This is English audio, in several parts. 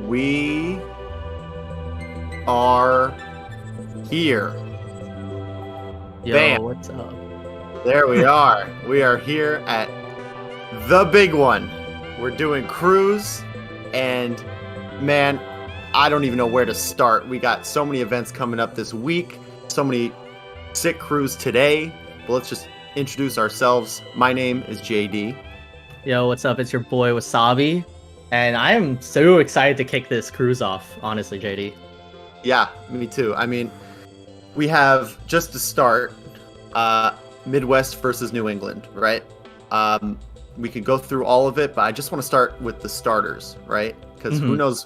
We are here. Yo, Bam. what's up? There we are. We are here at the big one. We're doing cruise, and man, I don't even know where to start. We got so many events coming up this week, so many sick crews today. But let's just introduce ourselves. My name is JD. Yo, what's up? It's your boy Wasabi, and I am so excited to kick this cruise off, honestly, JD. Yeah, me too. I mean, we have just to start Midwest versus New England, right? We could go through all of it, but I just want to start with the starters, right? Because who knows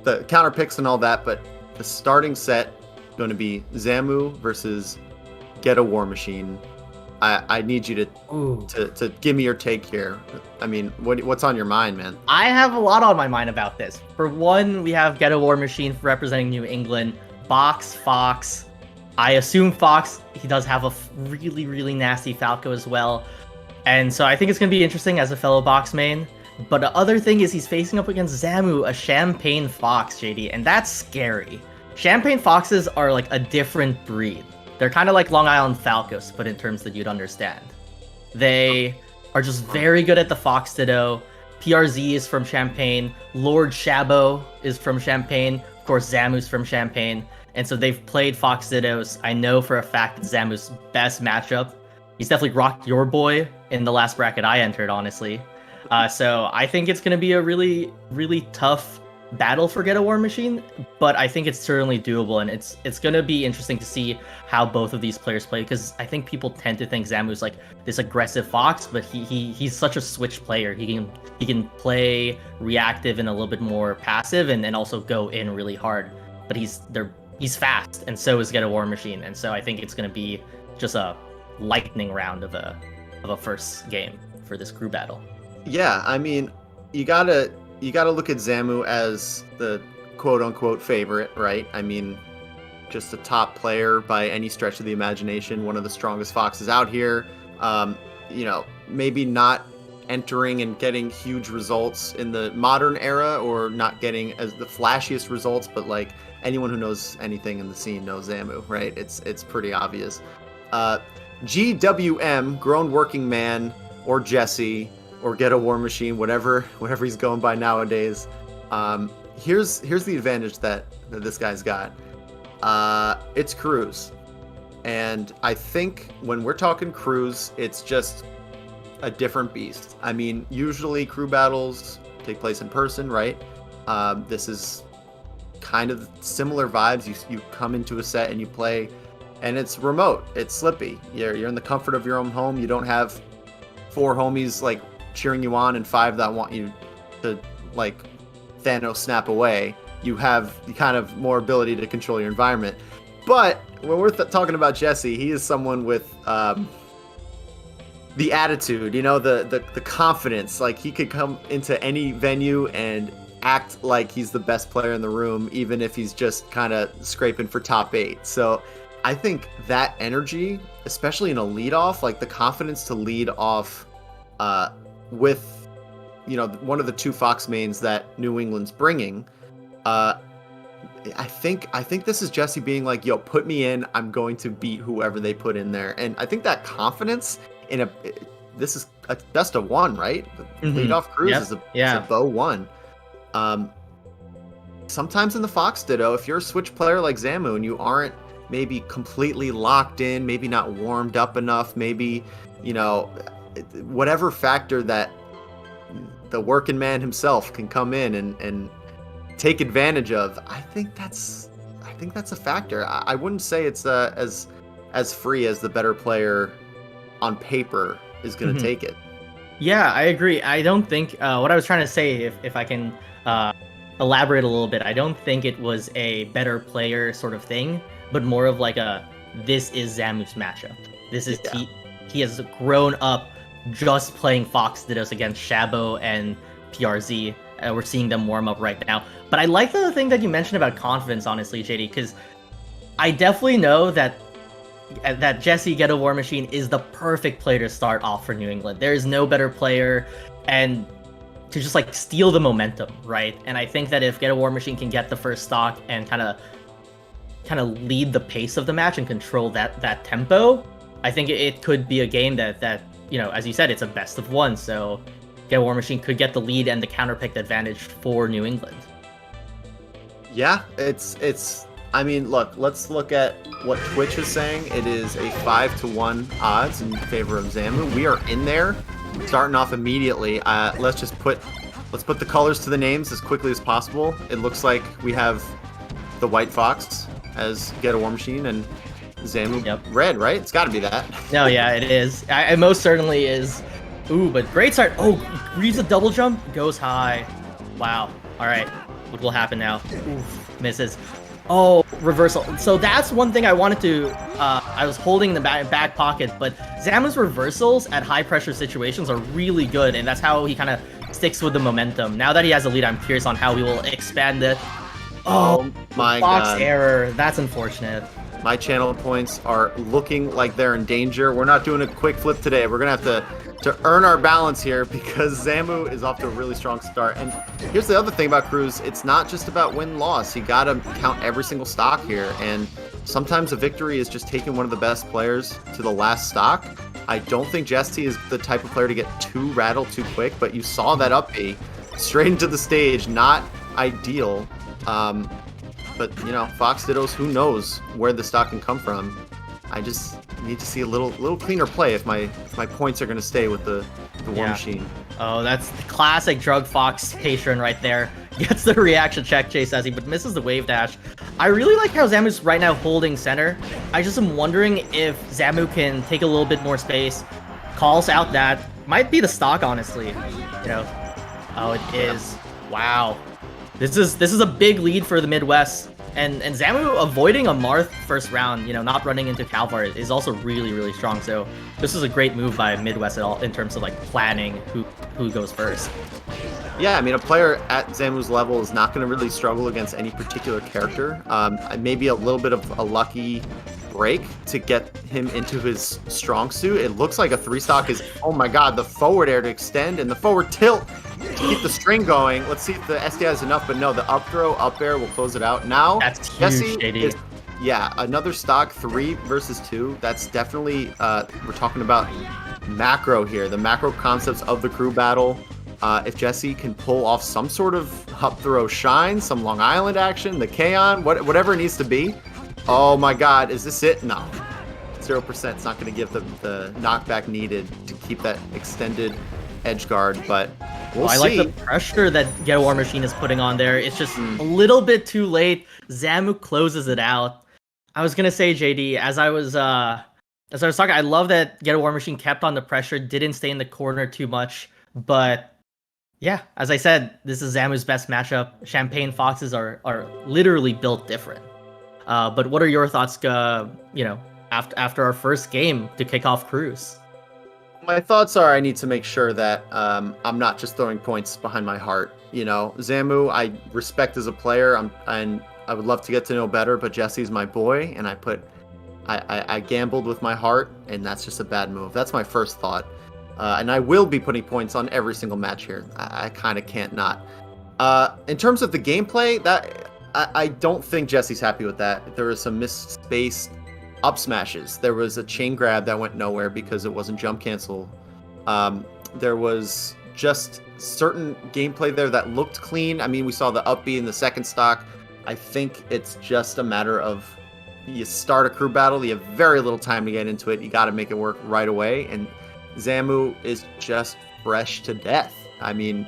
the counter picks and all that, but the starting set going to be Zamu versus Get a War Machine. I need you to give me your take here. I mean, what's on your mind, man? I have a lot on my mind about this. For one, we have Get a War Machine representing New England, Box, Fox. I assume Fox, he does have a really, really nasty Falco as well. And so I think it's going to be interesting as a fellow Box main. But the other thing is he's facing up against Zamu, a Champagne Fox, JD, and that's scary. Champagne Foxes are like a different breed. They're kind of like Long Island Falcos, but in terms that you'd understand. They are just very good at the Fox Ditto. PRZ is from Champagne. Lord Shabo is from Champagne. Of course, Zamu's from Champagne. And so they've played Fox Dittos. I know for a fact that Zamu's best matchup. He's definitely rocked your boy in the last bracket I entered, honestly. So I think it's going to be a really, really tough battle for Get a War Machine, but I think it's certainly doable, and it's going to be interesting to see how both of these players play, because I think people tend to think Zamu's like this aggressive Fox, but he's such a switch player. He can play reactive and a little bit more passive, and also go in really hard. But he's fast, and so is Get a War Machine, and so I think it's going to be just a lightning round of a first game for this crew battle. Yeah, I mean, you gotta look at Zamu as the quote-unquote favorite, right? I mean, just a top player by any stretch of the imagination, one of the strongest Foxes out here. Maybe not entering and getting huge results in the modern era, or not getting as the flashiest results, but like anyone who knows anything in the scene knows Zamu, right? It's pretty obvious. GWM, Grown Working Man, or Jesse, or Get a War Machine, whatever he's going by nowadays. Here's the advantage that this guy's got. It's cruise, and I think when we're talking cruise, it's just a different beast. I mean, usually crew battles take place in person, right? This is kind of similar vibes. You come into a set and you play, and it's remote. It's slippy. You're in the comfort of your own home. You don't have 4 homies like cheering you on and 5 that want you to like Thanos snap away. You have kind of more ability to control your environment. But when we're talking about Jesse, he is someone with the attitude, the confidence. Like, he could come into any venue and act like he's the best player in the room, even if he's just kind of scraping for top 8. So I think that energy, especially in a leadoff, like the confidence to lead off with one of the 2 Fox mains that New England's bringing, I think this is Jesse being like, yo, put me in, I'm going to beat whoever they put in there. And I think that confidence this is a best of 1, right? The leadoff cruise is a bow 1. Sometimes in the Fox Ditto, if you're a switch player like Zamu and you aren't maybe completely locked in, maybe not warmed up enough, maybe whatever factor that the working man himself can come in and take advantage of, I think that's a factor. I wouldn't say it's as free as the better player on paper is going to take it. Yeah, I agree. I don't think what I was trying to say, if I can elaborate a little bit, I don't think it was a better player sort of thing, but more of like this is Zamu's matchup. This is he has grown up just playing Fox Dittos against Shabo and PRZ. We're seeing them warm up right now. But I like the thing that you mentioned about confidence, honestly, JD, because I definitely know that Jesse Get a War Machine is the perfect player to start off for New England. There is no better player, and to just like steal the momentum, right? And I think that if Get a War Machine can get the first stock and kind of lead the pace of the match and control that tempo, I think it could be a game that as you said, it's a best of one. So Get a War Machine could get the lead and the counterpick advantage for New England. Yeah, it's. I mean, look. Let's look at what Twitch is saying. It is a 5-1 odds in favor of Zamu. We are in there, starting off immediately. Let's put the colors to the names as quickly as possible. It looks like we have the White Fox as Get a War Machine and Zamu red, right? It's got to be that. No, yeah, it is. It most certainly is. Ooh, but great start. Oh, reads a double jump, goes high. Wow. All right, what will happen now? Oof, misses. Oh, reversal. So that's one thing I wanted to, I was holding in the back pocket, but Zamu's reversals at high pressure situations are really good, and that's how he kind of sticks with the momentum. Now that he has a lead, I'm curious on how we will expand it. Oh my Fox God. Error. That's unfortunate. My channel points are looking like they're in danger. We're not doing a quick flip today. We're going to have to earn our balance here because Zamu is off to a really strong start. And here's the other thing about Cruz. It's not just about win-loss. You got to count every single stock here. And sometimes a victory is just taking one of the best players to the last stock. I don't think Jesse is the type of player to get too rattled too quick, but you saw that up B straight into the stage. Not ideal. But, Fox Dittos, who knows where the stock can come from. I just need to see a little cleaner play if my points are going to stay with the War Machine. Oh, that's the classic Drug Fox patron right there. Gets the reaction check chase as he but misses the wave dash. I really like how Zamu's right now holding center. I just am wondering if Zamu can take a little bit more space. Calls out that. Might be the stock, honestly. Oh, it is. Wow. This is a big lead for the Midwest. And Zamu avoiding a Marth first round, not running into Calvar is also really, really strong. So this is a great move by Midwest at all in terms of like planning who goes first. Yeah, I mean, a player at Zamu's level is not going to really struggle against any particular character. Maybe a little bit of a lucky break to get him into his strong suit. It looks like a 3-stock is, oh my God, the forward air to extend and the forward tilt to keep the string going. Let's see if the SDI is enough, but no, the up throw, up air will close it out. Now, that's huge, JD. Another stock, 3 versus 2. That's definitely, we're talking about macro here, the macro concepts of the crew battle. If Jesse can pull off some sort of up throw shine, some Long Island action, the K-On, whatever it needs to be. Oh my God, is this it? No. 0%. It's not going to give the knockback needed to keep that extended edge guard, but we'll see. I like the pressure that Get a War Machine is putting on there. It's just a little bit too late. Zamu closes it out. I was going to say, JD, as I was talking, I love that Get a War Machine kept on the pressure, didn't stay in the corner too much, but yeah, as I said, this is Zamu's best matchup. Champagne Foxes are literally built different. But what are your thoughts, after our first game to kick off Cruise? My thoughts are I need to make sure that I'm not just throwing points behind my heart. Zamu, I respect as a player, and I would love to get to know better, but Jesse's my boy, and I gambled with my heart, and that's just a bad move. That's my first thought. And I will be putting points on every single match here. I kind of can't not. In terms of the gameplay, I don't think Jesse's happy with that. There was some misspaced up smashes. There was a chain grab that went nowhere because it wasn't jump cancel. There was just certain gameplay there that looked clean. I mean, we saw the up B in the second stock. I think it's just a matter of you start a crew battle, you have very little time to get into it. You got to make it work right away. And Zamu is just fresh to death. I mean,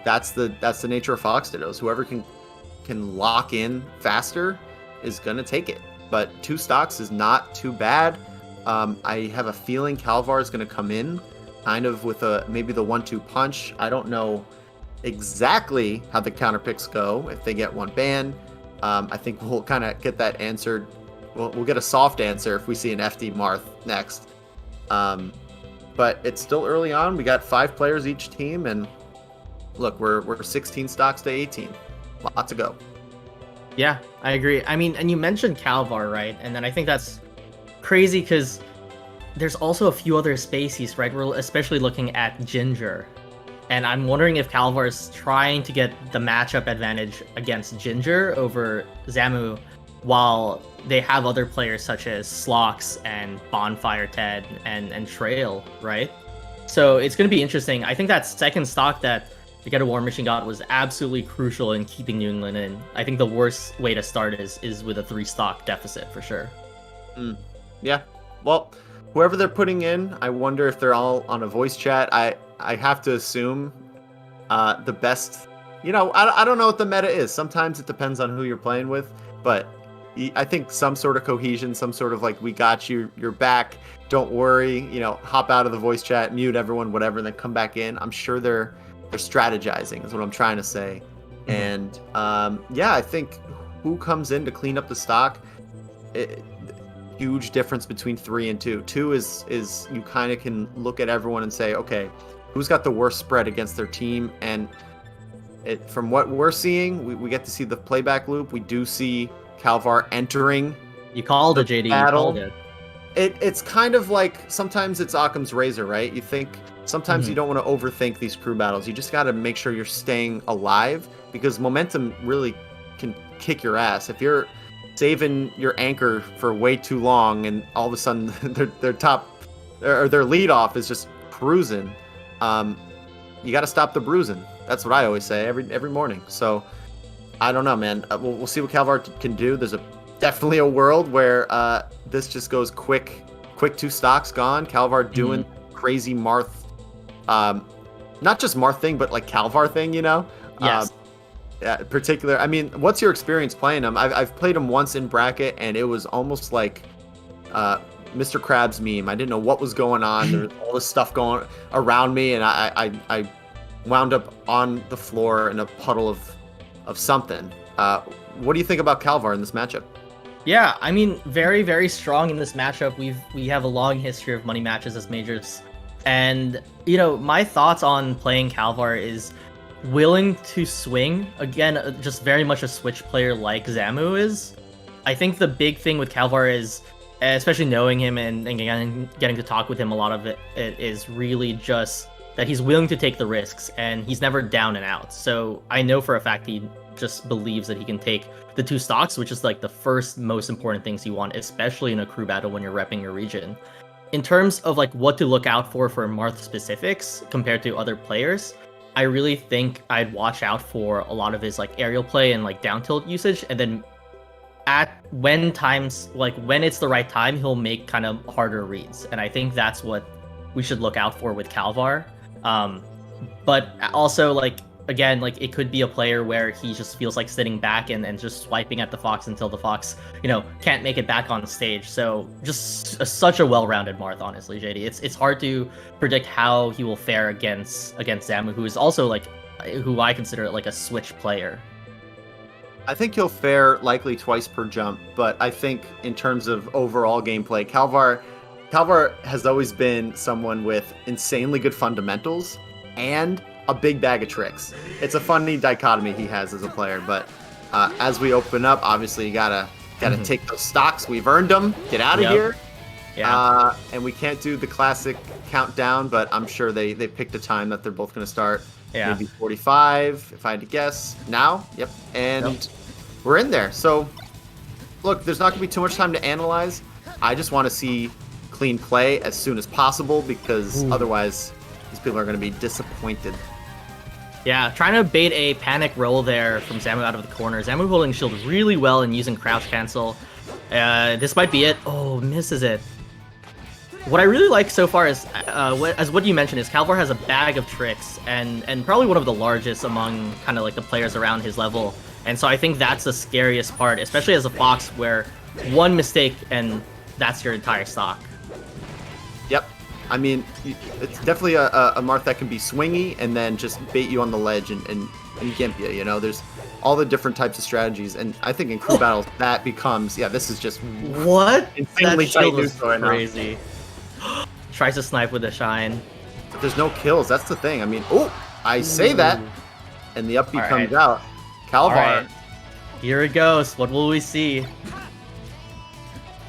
that's the nature of Fox Dittos. Whoever can lock in faster is gonna take it. But 2 stocks is not too bad. I have a feeling Calvar is gonna come in kind of with maybe the 1-2 punch. I don't know exactly how the counter picks go if they get one ban. I think we'll kind of get that answered. We'll get a soft answer if we see an FD Marth next. But it's still early on. We got 5 players each team, and look, we're 16 stocks to 18. Lot to go. Yeah, I agree. I mean, and you mentioned Calvar, right? And then I think that's crazy because there's also a few other species, right? We're especially looking at Ginger. And I'm wondering if Calvar is trying to get the matchup advantage against Ginger over Zamu, while they have other players such as Slox and Bonfire Ted and Trail, right? So it's going to be interesting. I think that second stock that the Get a War Machine got was absolutely crucial in keeping New England in. I think the worst way to start is with a 3-stock deficit for sure. Yeah. Well, whoever they're putting in, I wonder if they're all on a voice chat. I have to assume the best. I don't know what the meta is. Sometimes it depends on who you're playing with, but I think some sort of cohesion, some sort of like, we got you, you're back, don't worry, hop out of the voice chat, mute everyone, whatever, and then come back in. I'm sure they're strategizing is what I'm trying to say. And I think who comes in to clean up the stock, huge difference between 3 and 2. 2 is you kind of can look at everyone and say, okay, who's got the worst spread against their team? And from what we're seeing, we get to see the playback loop. We do see Calvar entering. You called it, JD. Battle. You called it. It's kind of like, sometimes it's Occam's razor, right? You think sometimes you don't want to overthink these crew battles. You just got to make sure you're staying alive, because momentum really can kick your ass. If you're saving your anchor for way too long and all of a sudden their top or their lead off is just cruising, you got to stop the bruising. That's what I always say every morning. So I don't know, man. We'll see what Calvar can do. There's definitely a world where this just goes quick 2 stocks gone. Calvar doing crazy Marth, not just Marth thing, but like Calvar thing, Yes. Particular. I mean, what's your experience playing him? I've played him once in bracket, and it was almost like Mr. Krabs meme. I didn't know what was going on. There was all this stuff going around me, and I wound up on the floor in a puddle of something. What do you think about Calvar in this matchup? Yeah, I mean, very, very strong in this matchup. We have a long history of money matches as majors. And, my thoughts on playing Calvar is willing to swing. Again, just very much a switch player like Zamu is. I think the big thing with Calvar is, especially knowing him and getting to talk with him, a lot of it is really just that he's willing to take the risks, and he's never down and out. So I know for a fact he just believes that he can take the 2 stocks, which is like the first most important things you want, especially in a crew battle when you're repping your region. In terms of like what to look out for Marth specifics compared to other players, I really think I'd watch out for a lot of his like aerial play and like down tilt usage, and then when it's the right time, he'll make kind of harder reads, and I think that's what we should look out for with Calvar. But also, like, again, like, it could be a player where he just feels like sitting back and just swiping at the Fox until the Fox, can't make it back on stage. So just such a well-rounded Marth, honestly, JD. It's hard to predict how he will fare against Zamu, who is also like, who I consider like a switch player. I think he'll fare likely twice per jump, but I think in terms of overall gameplay, Calvar has always been someone with insanely good fundamentals and a big bag of tricks. It's a funny dichotomy he has as a player, but as we open up, obviously you gotta take those stocks. We've earned them. Get out of here. Yeah. And we can't do the classic countdown, but I'm sure they picked a time that they're both going to start. Yeah. Maybe 45, if I had to guess. Now? Yep. And we're in there. So, look, there's not going to be too much time to analyze. I just want to see clean play as soon as possible, because otherwise these people are going to be disappointed. Yeah, trying to bait a panic roll there from Zamu out of the corner. Zamu holding shield really well and using crouch cancel. This might be it. Oh, misses it. What I really like so far is, as what you mentioned, is Calvar has a bag of tricks and probably one of the largest among kind of like the players around his level. And so I think that's the scariest part, especially as a Fox, where one mistake and that's your entire stock. Yep. I mean, it's definitely a Marth that can be swingy and then just bait you on the ledge and gimp you. There's all the different types of strategies, and I think in crew battles that becomes, this is just what insanely that shield tight was right now. crazy. Tries to snipe with a shine. But there's no kills. That's the thing. I mean, I say that, and the up B comes out. Calvar. Right. Here it goes. What will we see?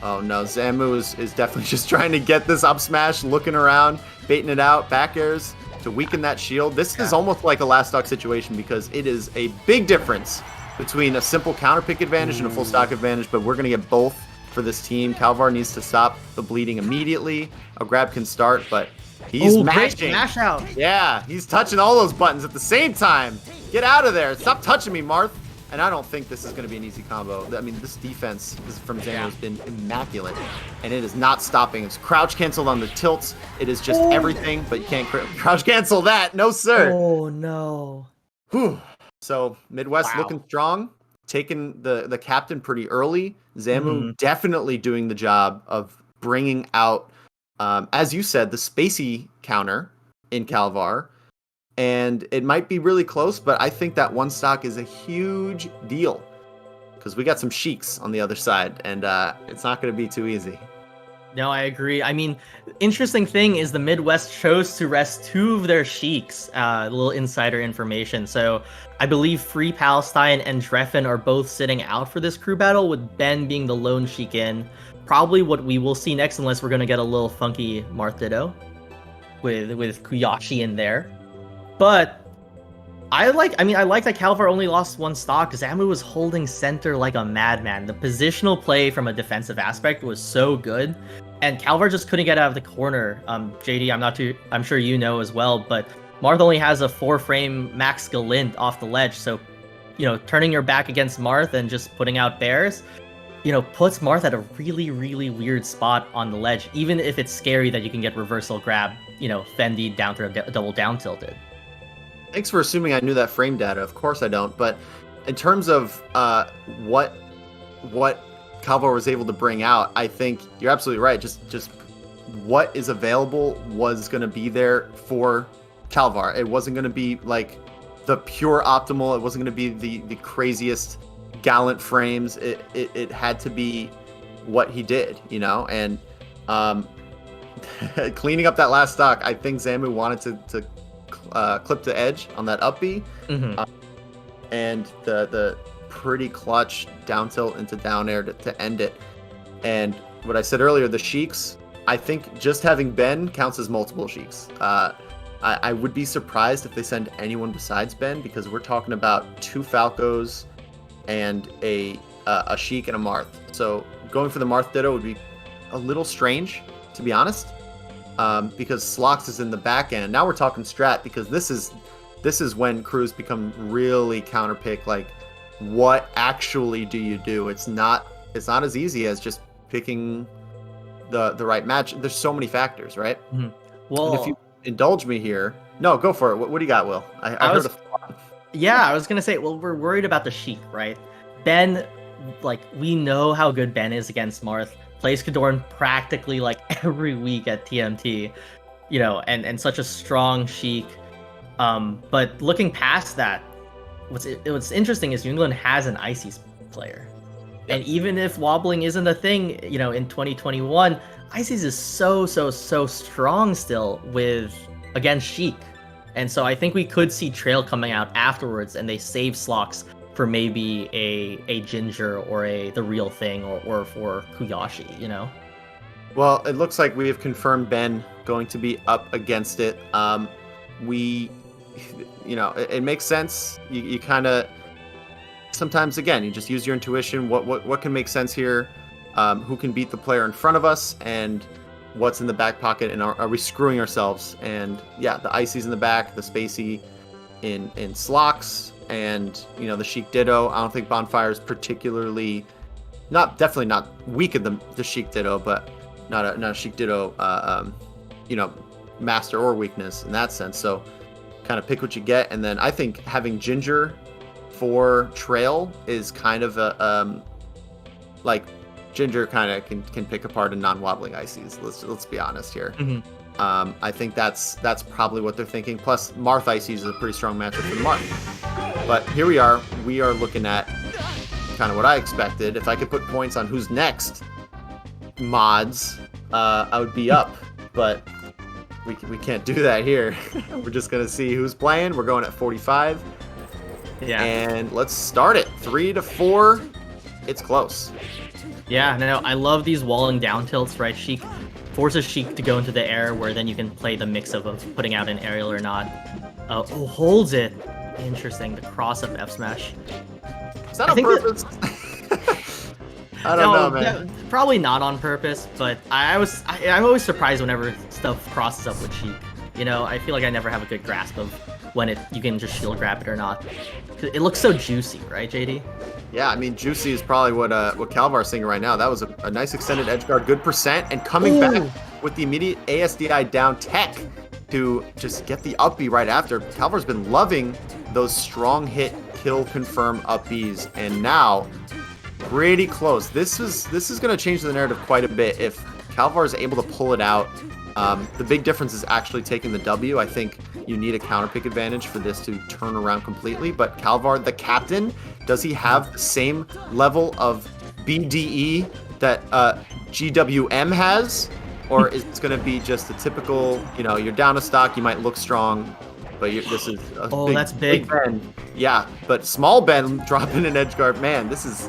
Oh no, Zamu is definitely just trying to get this up smash, looking around, baiting it out, back airs, to weaken that shield. This is almost like a last stock situation because it is a big difference between a simple counter pick advantage and a full stock advantage, but we're going to get both for this team. Calvar needs to stop the bleeding immediately. A grab can start, but he's mashing. Mash out. Yeah, he's touching all those buttons at the same time. Get out of there. Stop touching me, Marth. And I don't think this is going to be an easy combo. I mean, this defense from Zamo has been immaculate, and it is not stopping. It's crouch canceled on the tilts. It is just everything, but you can't crouch cancel that. No, sir. Oh, no. Whew. So Midwest looking strong, taking the captain pretty early. Zamu definitely doing the job of bringing out, as you said, the spacey counter in Calvar. And it might be really close, but I think that one stock is a huge deal because we got some sheiks on the other side, and it's not going to be too easy. No, I agree. I mean, interesting thing is the Midwest chose to rest 2 of their sheiks. A little insider information. So I believe Free Palestine and Dreffen are both sitting out for this crew battle, with Ben being the lone sheik in. Probably what we will see next, unless we're going to get a little funky Marth Ditto with Kuyashi in there. But I like that Calvar only lost 1 stock because Zamu was holding center like a madman. The positional play from a defensive aspect was so good, and Calvar just couldn't get out of the corner. JD, I'm sure you know as well, but Marth only has a 4-frame max Galint off the ledge, so turning your back against Marth and just putting out bears, puts Marth at a really, really weird spot on the ledge, even if it's scary that you can get reversal grab, Fendi down through double down tilted. Thanks for assuming I knew that frame data. Of course I don't. But in terms of what Calvar was able to bring out, I think you're absolutely right. Just what is available was going to be there for Calvar. It wasn't going to be like the pure optimal. It wasn't going to be the craziest gallant frames. It had to be what he did, and cleaning up that last stock. I think Zamu wanted to clip the edge on that up B, and the pretty clutch down tilt into down air to end it. And what I said earlier, the sheiks, I think just having Ben counts as multiple sheiks. I would be surprised if they send anyone besides Ben, because we're talking about 2 Falcos and a sheik and a Marth. So going for the Marth Ditto would be a little strange, to be honest. Because Slox is in the back end. Now we're talking strat, because this is when crews become really counterpick. Like, what actually do you do? It's not as easy as just picking the right match. There's so many factors, right? Mm-hmm. Well, and if you indulge me here, no, go for it. What do you got, Will? I heard a thought. Yeah, I was gonna say, well, we're worried about the sheik, right? Ben, we know how good Ben is against Marth. Plays Kadorn practically every week at TMT, and such a strong sheik. But looking past that, what's interesting is New England has an Ices player. Yep. And even if wobbling isn't a thing, in 2021, Ices is so strong still against sheik. And so I think we could see Trail coming out afterwards, and they save Slox for maybe a Ginger or the Real Thing or for Kuyashi, Well, it looks like we have confirmed Ben going to be up against it. It makes sense. You kind of sometimes, again, you just use your intuition. What can make sense here? Who can beat the player in front of us, and what's in the back pocket, and are we screwing ourselves? And yeah, the Icy's in the back, the Spacey in Slox, and the Sheik Ditto. I don't think Bonfire is particularly definitely not weak in the Sheik Ditto, but not a Sheik Ditto master or weakness in that sense. So kind of pick what you get. And then I think having Ginger for Trail is kind of a Ginger kind of can pick apart a non-wobbling Ices. Let's be honest here. Mm-hmm. I think that's probably what they're thinking. Plus, Marth Ices is a pretty strong matchup for Marth. But here we are. We are looking at kind of what I expected. If I could put points on who's next mods, I would be up. But we can't do that here. We're just going to see who's playing. We're going at 45. Yeah. And let's start it. 3-4. It's close. Yeah, no, I love these walling down tilts, right? Sheik forces Sheik to go into the air, where then you can play the mix of putting out an aerial or not. Holds it. Interesting. The cross up F smash. Is that on purpose? I don't know, man. Probably not on purpose, but I'm always surprised whenever stuff crosses up with Sheik. You know, I feel like I never have a good grasp of when you can just shield grab it or not. It looks so juicy, right, JD? Yeah, I mean, juicy is probably what Calvar's saying right now. That was a nice extended edge guard, good percent, and coming back with the immediate ASDI down tech to just get the up B right after. Calvar's been loving those strong hit kill confirm up Bs, and now pretty close. This is going to change the narrative quite a bit if Calvar is able to pull it out. The big difference is actually taking the W. I think you need a counter pick advantage for this to turn around completely. But Calvar, the captain, does he have the same level of BDE that GWM has? Or is it going to be just a typical, you're down a stock, you might look strong, but this is a that's big. Ben. Yeah, but small Ben dropping an edge guard, man, this is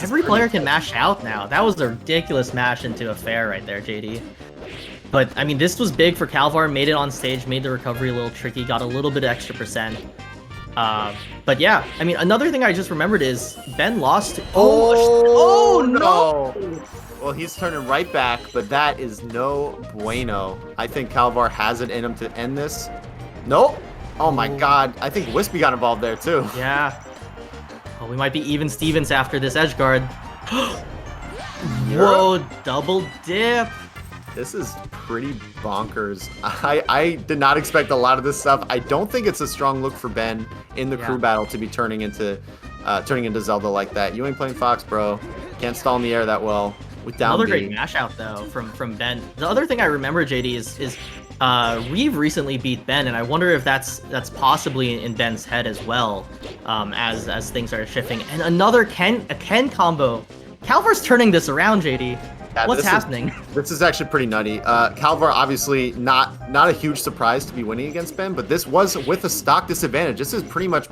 every player can mash out now. That was a ridiculous mash into a fair right there, JD. But, I mean, this was big for Calvar, made it on stage, made the recovery a little tricky, got a little bit of extra percent. But yeah, I mean, another thing I just remembered is Ben lost. Oh no! Well, he's turning right back, but that is no bueno. I think Calvar has it in him to end this. Nope. Oh my god. I think Wispy got involved there too. Yeah. Oh, we might be even Stevens after this edge guard. Whoa, double dip. This is pretty bonkers. I did not expect a lot of this stuff. I don't think it's a strong look for Ben in the crew battle to be turning into Zelda like that. You ain't playing Fox, bro. Can't stall in the air that well with down Another B. great mash out though from Ben. The other thing I remember, JD, is Reeve recently beat Ben, and I wonder if that's possibly in Ben's head as well, as things are shifting. And another Ken combo. Calvar's turning this around, JD. Yeah, what's happening? This is actually pretty nutty. Calvar, obviously not a huge surprise to be winning against Ben, but this was with a stock disadvantage. This is pretty much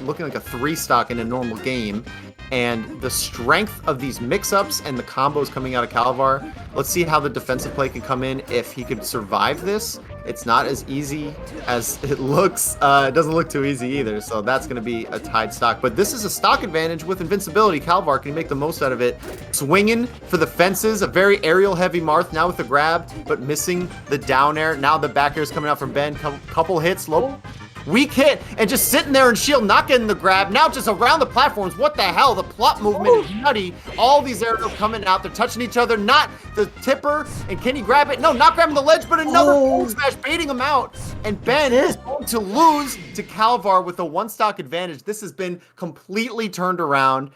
looking like a 3 stock in a normal game. And the strength of these mix-ups and the combos coming out of Calvar, let's see how the defensive play can come in if he could survive this. It's not as easy as it looks. It doesn't look too easy either, so that's going to be a tied stock. But this is a stock advantage with invincibility. Calvar can make the most out of it. Swinging for the fences, a very aerial-heavy Marth now with the grab, but missing the down air. Now the back air is coming out from Ben. Couple hits, low. Weak hit, and just sitting there and shield, not getting the grab. Now just around the platforms. What the hell? The plot movement is nutty. All these aerials coming out. They're touching each other. Not the tipper. And can he grab it? No, not grabbing the ledge, but another forward smash baiting him out. And Ben is going to lose to Calvar with a 1-stock advantage. This has been completely turned around.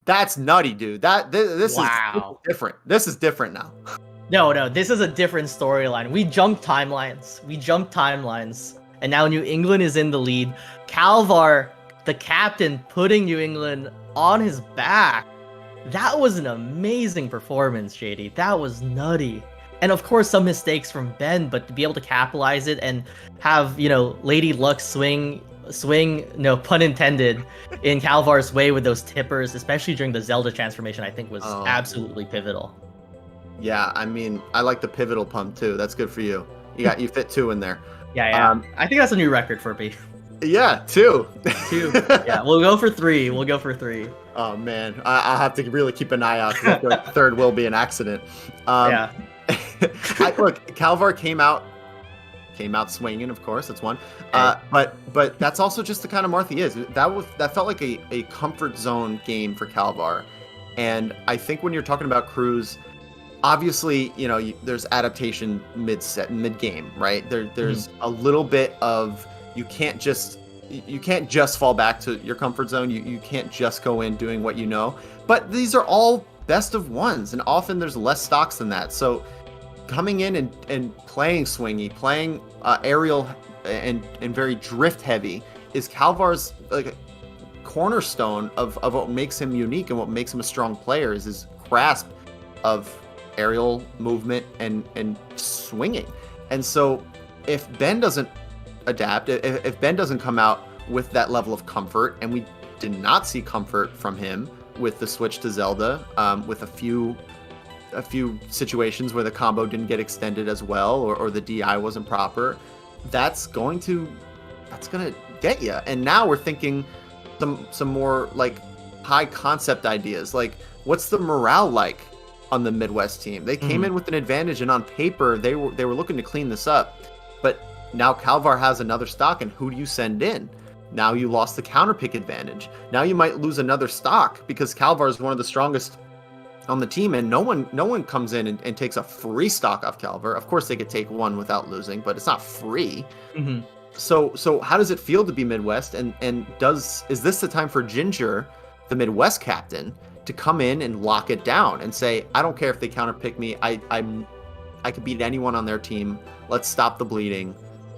That's nutty, dude. This is different. This is different now. No, this is a different storyline. We jumped timelines. And now New England is in the lead. Calvar, the captain, putting New England on his back. That was an amazing performance, JD. That was nutty. And of course, some mistakes from Ben, but to be able to capitalize it and have, Lady Luck swing, no pun intended, in Calvar's way with those tippers, especially during the Zelda transformation, I think was absolutely pivotal. Yeah, I mean, I like the pivotal pump too. That's good for you. You fit 2 in there. Yeah. I think that's a new record for me. Yeah, 2. 2. Yeah, we'll go for 3. Oh man, I'll have to really keep an eye out because I feel like the 3rd will be an accident. Yeah. Look, Calvar came out swinging, of course. That's one. But that's also just the kind of Marth he is. That felt like a comfort zone game for Calvar, and I think when you're talking about crews, obviously, there's adaptation mid-game, right? There's a little bit of you can't just fall back to your comfort zone. You can't just go in doing what you know. But these are all best of ones, and often there's less stocks than that. So coming in and playing swingy, playing aerial and very drift heavy is Calvar's cornerstone of what makes him unique and what makes him a strong player is his grasp of aerial movement and swinging. And so if Ben doesn't adapt, if Ben doesn't come out with that level of comfort, and we did not see comfort from him with the switch to Zelda, with a few a few situations where the combo didn't get extended as well, or the DI wasn't proper, that's gonna get you. And now we're thinking some more like high concept ideas. Like, what's the morale like on the Midwest team? They came in with an advantage, and on paper they were looking to clean this up. But now Calvar has another stock, and who do you send in? Now you lost the counter pick advantage. Now you might lose another stock because Calvar is one of the strongest on the team, and no one comes in and takes a free stock off Calvar. Of course, they could take one without losing, but it's not free. Mm-hmm. So how does it feel to be Midwest? And is this the time for Ginger, the Midwest captain, to come in and lock it down and say, I don't care if they counter pick me. I could beat anyone on their team. Let's stop the bleeding.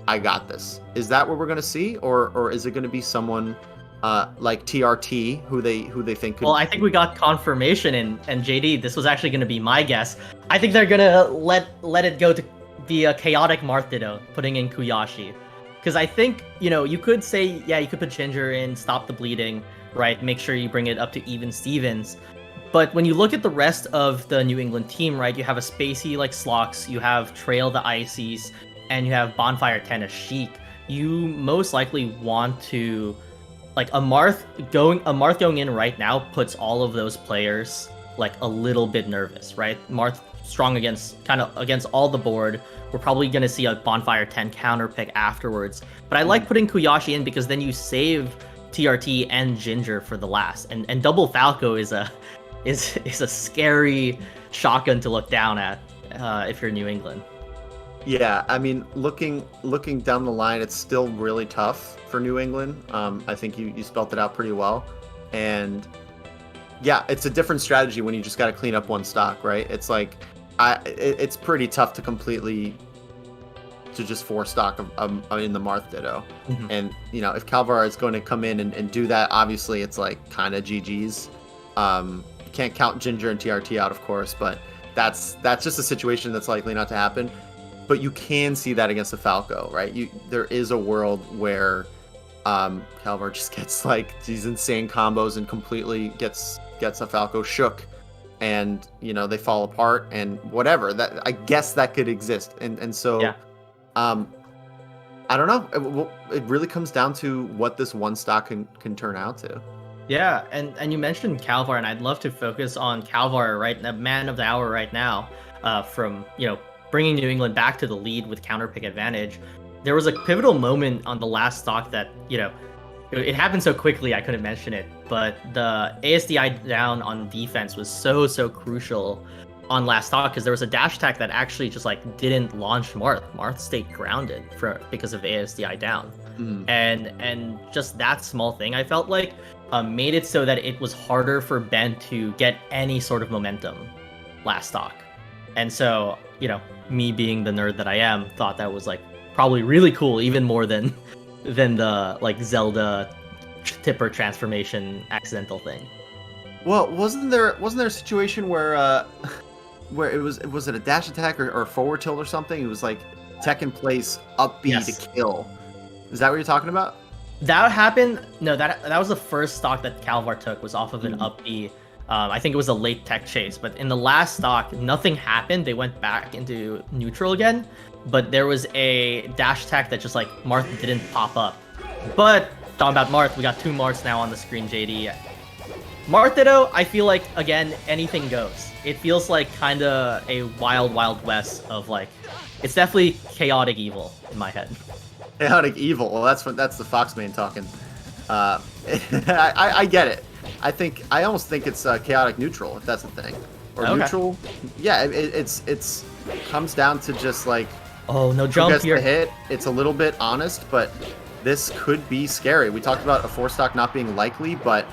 I got this. Is that what we're gonna see, or is it gonna be someone like TRT who they think could? Well, I think we got confirmation, and JD, this was actually going to be my guess. I think they're gonna let it go to be a chaotic Marthido, putting in Kuyashi, because I think, you know, you could say, yeah, you could put Ginger in, stop the bleeding, right? Make sure you bring it up to even Stevens. But when you look at the rest of the New England team, right, you have a Spacey like Slox, you have Trail the Ices, and you have Bonfire 10 as Sheik. You most likely want to, like, a Marth going in right now puts all of those players like a little bit nervous, right? Marth strong against all the board. We're probably gonna see a Bonfire 10 counter pick afterwards. But I like putting Kuyashi in because then you save TRT and Ginger for the last. And double Falco is a scary shotgun to look down at if you're New England. Yeah, I mean, looking down the line, it's still really tough for New England. I think you spelt it out pretty well. And yeah, it's a different strategy when you just got to clean up one stock, right? It's like, it's pretty tough to just four stock in the Marth Ditto. Mm-hmm. And, you know, if Calvar is going to come in and do that, obviously it's like kind of GG's. Can't count Ginger and TRT out, of course, but that's just a situation that's likely not to happen. But you can see that against the Falco, right? There is a world where Calvar just gets like these insane combos and completely gets a Falco shook, and you know they fall apart and whatever. That, I guess, that could exist, and so yeah. I don't know. It really comes down to what this one stock can turn out to. Yeah, and you mentioned Calvar, and I'd love to focus on Calvar, right? The man of the hour right now, from, you know, bringing New England back to the lead with counter pick advantage. There was a pivotal moment on the last stock that, you know, it happened so quickly I couldn't mention it, but the ASDI down on defense was so crucial on last stock because there was a dash attack that actually just like didn't launch Marth. Marth stayed grounded because of ASDI down. And just that small thing, I felt like made it so that it was harder for Ben to get any sort of momentum last stock. And so, you know, me being the nerd that I am, thought that was like probably really cool, even more than the like Zelda Tipper transformation accidental thing. Well, wasn't there a situation where it was it a dash attack or forward tilt or something? It was like tech in place, up B to kill. Is that what you're talking about? That happened. No, that was the first stock that Calvar took, was off of an up B. I think it was a late tech chase, but in the last stock, nothing happened. They went back into neutral again, but there was a dash attack that just like Marth didn't pop up. But talking about Marth, we got two Marths now on the screen, JD. Marthido, I feel like, again, anything goes. It feels like kind of a wild west of like, it's definitely chaotic evil in my head. Chaotic evil. Well, that's the Foxman talking. I get it. I almost think it's chaotic neutral, if that's the thing, or neutral. Yeah, it's comes down to just like, oh, no jump gets here. The hit. It's a little bit honest, but this could be scary. We talked about a four stock not being likely, but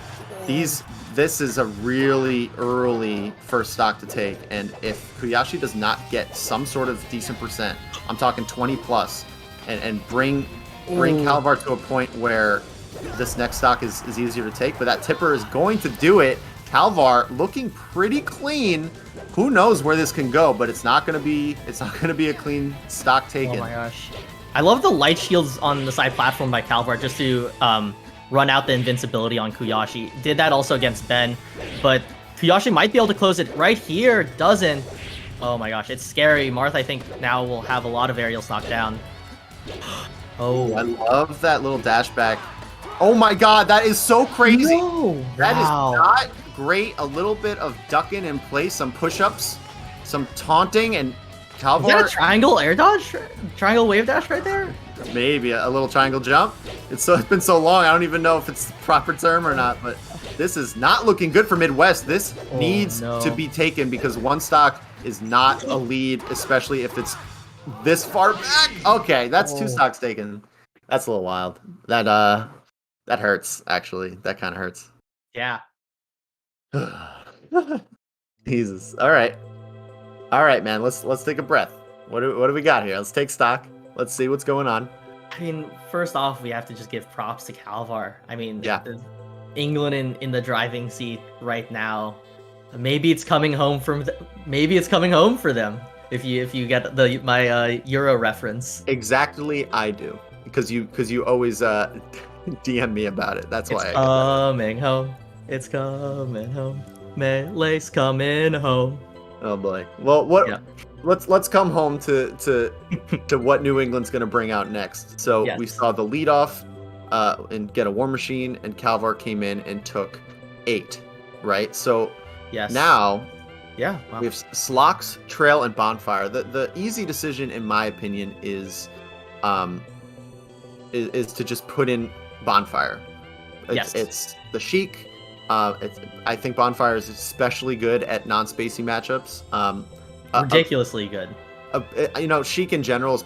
this is a really early first stock to take, and if Kuyashi does not get some sort of decent percent, I'm talking 20 plus, and bring Calvar to a point where this next stock is easier to take, but that Tipper is going to do it. Calvar looking pretty clean. Who knows where this can go, but it's not gonna be a clean stock taken. Oh my gosh. I love the light shields on the side platform by Calvar just to run out the invincibility on Kuyashi. Did that also against Ben, but Fuyashi might be able to close it right here. Doesn't. Oh my gosh, it's scary. Marth, I think, now will have a lot of aerials knocked down. Oh, I love that little dash back. Oh my god, that is so crazy. No. That is Wow. not great. A little bit of ducking in place, some push-ups, some taunting, and Is that a Calvar. triangle air dodge? Triangle wave dash right there? Maybe a little triangle jump. It's been so long, I don't even know if it's the proper term or not, but this is not looking good for Midwest. This needs to be taken because one stock is not a lead, especially if it's this far back. Okay, that's two stocks taken. That's a little wild. That hurts, actually. That kind of hurts. Yeah. Jesus. All right, man. Let's take a breath. What do we got here? Let's take stock. Let's see what's going on. I mean, first off, we have to just give props to Calvar. I mean, Yeah. England in the driving seat right now. Maybe it's coming home from. Maybe it's coming home for them. If you get my Euro reference. Exactly, I do because you always DM me about it. That's why. It's coming home. It's coming home. Melee's coming home. Oh boy. Well, what? Yeah. Let's come home to what New England's gonna bring out next. So Yes. we saw the leadoff and get a War Machine, and Calvar came in and took 8. Right. So Yes. now Yeah. Wow. we have Slox, Trail, and Bonfire. The easy decision, in my opinion, is to just put in Bonfire. It's the Sheik. I think Bonfire is especially good at non-spacey matchups. Ridiculously good. Sheik in general is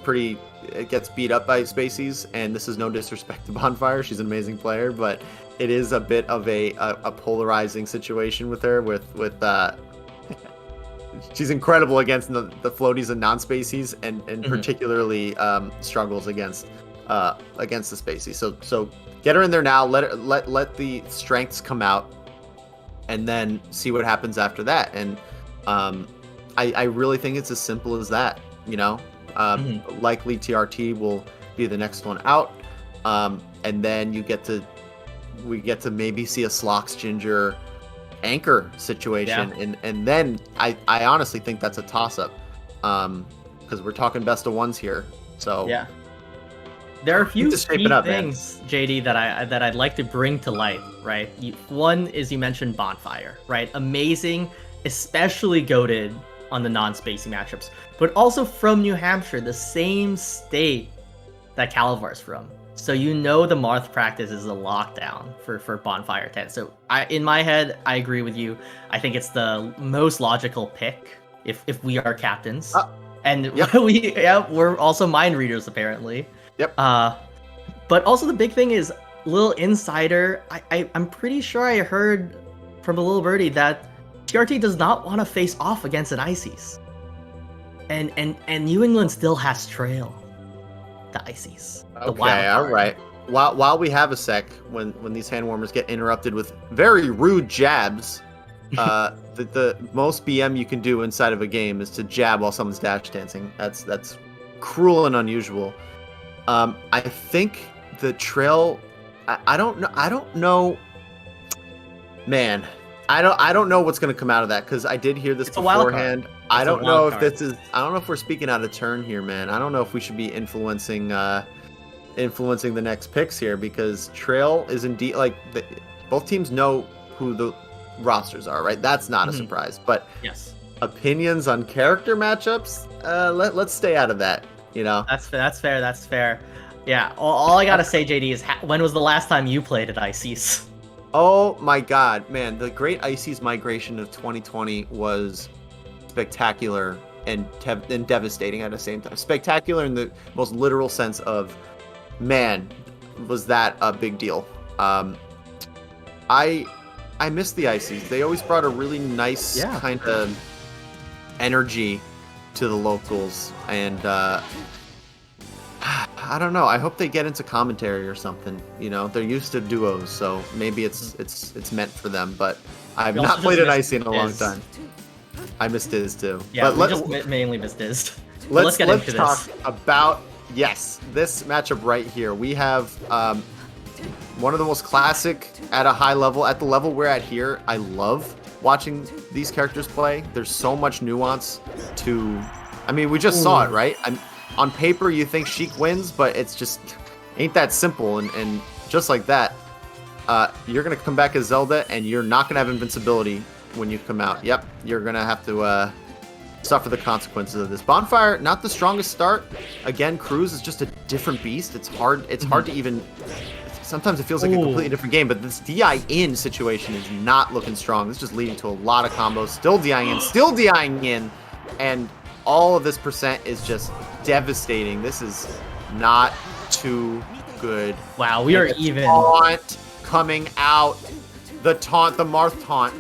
it gets beat up by Spaceys, and this is no disrespect to Bonfire. She's an amazing player, but it is a bit of a polarizing situation with her. She's incredible against the floaties and non-spaceys, and particularly struggles against the spaceys. So get her in there now. Let the strengths come out, and then see what happens after that. And I really think it's as simple as that. Likely TRT will be the next one out, and then we get to maybe see a Slox Ginger anchor situation, and then I honestly think that's a toss-up, because we're talking best of ones here. So yeah, there are a few just key shape it up, things, JD, that I'd like to bring to light. Right, one is you mentioned Bonfire, right? Amazing, especially goated on the non-spacey matchups, but also from New Hampshire, the same state that Calvar's from. So the Marth practice is a lockdown for Bonfire 10. So in my head, I agree with you. I think it's the most logical pick if we are captains. And yep. we're also mind readers apparently. Yep. But also the big thing is, little insider, I'm pretty sure I heard from a little birdie that TRT does not want to face off against an Ices. And New England still has Trail. The Ices. Okay, all right. While we have a sec, when these hand warmers get interrupted with very rude jabs, the most BM you can do inside of a game is to jab while someone's dash dancing. That's cruel and unusual. I think the Trail. I don't know. Man, I don't know what's gonna come out of that, because I did hear this beforehand. I don't know if we're speaking out of turn here, man. I don't know if we should be influencing the next picks here, because Trail is indeed both teams know who the rosters are, right? That's not a surprise. But yes, opinions on character matchups, let's stay out of that. That's fair. That's fair. Yeah. All I gotta say, JD, is when was the last time you played at Ices? Oh my God, man! The Great Ices migration of 2020 was spectacular and devastating at the same time. Spectacular in the most literal sense of, man, was that a big deal. I miss the Ices. They always brought a really nice kind of energy to the locals, and I don't know. I hope they get into commentary or something. They're used to duos, so maybe it's meant for them. But I've not played an Icy in a long time. I missed Diz too. Yeah, but we just mainly missed Diz. Let's get into talk this. about this matchup right here. We have one of the most classic at a high level, at the level we're at here. I love watching these characters play. There's so much nuance to. I mean, we just saw it, right? On paper, you think Sheik wins, but it's just ain't that simple. And just like that, you're gonna come back as Zelda, and you're not gonna have invincibility when you come out. Yep, you're gonna have to suffer the consequences of this. Bonfire, not the strongest start. Again, Cruz is just a different beast. It's hard. It's hard to even. Sometimes it feels like a completely different game, but this DI in situation is not looking strong. This is just leading to a lot of combos. Still DIing in, still DIing in, and all of this percent is just devastating. This is not too good. Wow, we are even. Taunt coming out. The taunt, the Marth taunt.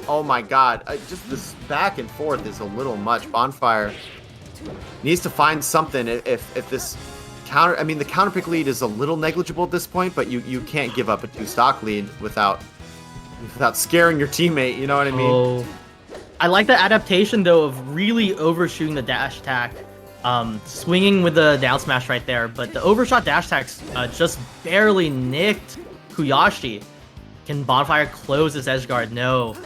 Oh my god. Just this back and forth is a little much. Bonfire needs to find something if this counter. I mean, the counter pick lead is a little negligible at this point, but you can't give up a 2-stock lead without scaring your teammate. You know what I mean? Oh. I like the adaptation though of really overshooting the dash attack, swinging with the down smash right there. But the overshot dash attacks just barely nicked Kuyashi. Can Bonfire close this edge guard? No.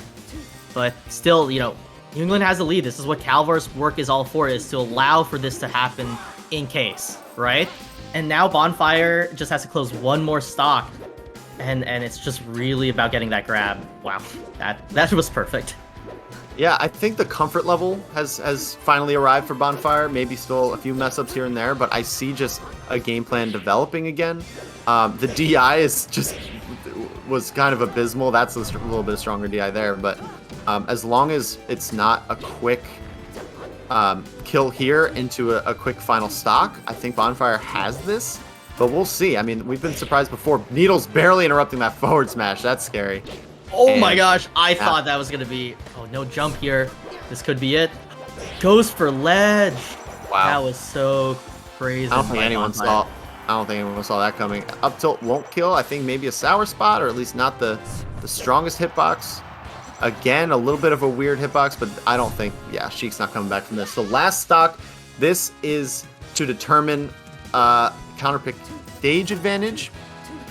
But still, New England has the lead. This is what Calvar's work is all for, is to allow for this to happen in case, right? And now Bonfire just has to close one more stock, and it's just really about getting that grab. Wow, that was perfect. Yeah, I think the comfort level has finally arrived for Bonfire. Maybe still a few mess ups here and there, but I see just a game plan developing again. The DI was kind of abysmal. That's a little bit stronger DI there, but as long as it's not a quick kill here into a quick final stock, I think Bonfire has this, but we'll see. I mean, we've been surprised before. Needles barely interrupting that forward smash. That's scary. Oh my gosh, I thought that was going to be... Oh, no jump here. This could be it. Goes for ledge. Wow. That was so crazy. I don't think anyone saw that coming. Up tilt won't kill. I think maybe a sour spot, or at least not the strongest hitbox. Again, a little bit of a weird hitbox, but I don't think... Yeah, Sheik's not coming back from this. So last stock, this is to determine counterpick stage advantage,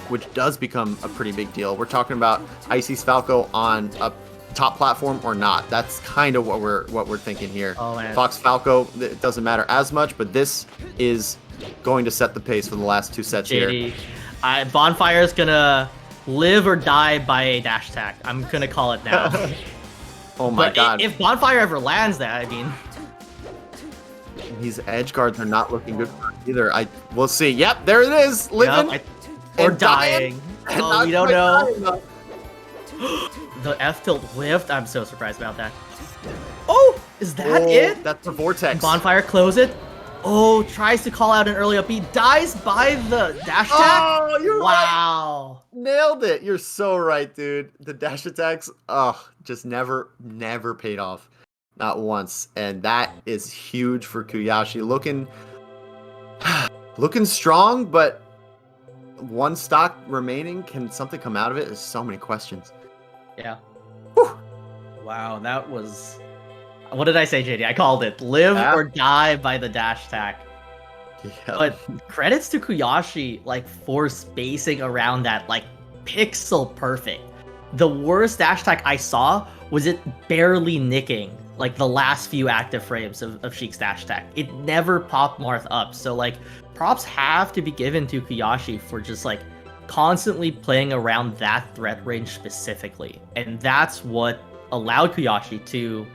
which does become a pretty big deal. We're talking about Icy's Falco on a top platform or not. That's kind of what we're thinking here. Oh, man. Fox Falco, it doesn't matter as much, but this is going to set the pace for the last two sets JD, here. Bonfire is gonna live or die by a dash attack. I'm gonna call it now. Oh my god. If Bonfire ever lands that, I mean... These edge guards are not looking good for either. We'll see. Yep, there it is. Living. Yep, or dying. Oh, we don't know. The F tilt lift. I'm so surprised about that. Oh, is that it? That's the vortex. Bonfire close it. Oh, tries to call out an early up B. Dies by the dash attack. Oh, you're wow. Right. Nailed it. You're so right, dude. The dash attacks, just never paid off. Not once. And that is huge for Kuyashi. Looking strong, but one stock remaining. Can something come out of it? There's so many questions. Yeah. Whew. Wow, that was... What did I say, JD? I called it. Live or die by the dash attack. Yeah. But credits to Kuyashi, for spacing around that, pixel perfect. The worst dash attack I saw was it barely nicking, the last few active frames of Sheik's dash attack. It never popped Marth up. So, props have to be given to Kuyashi for just, constantly playing around that threat range specifically. And that's what allowed Kuyashi to,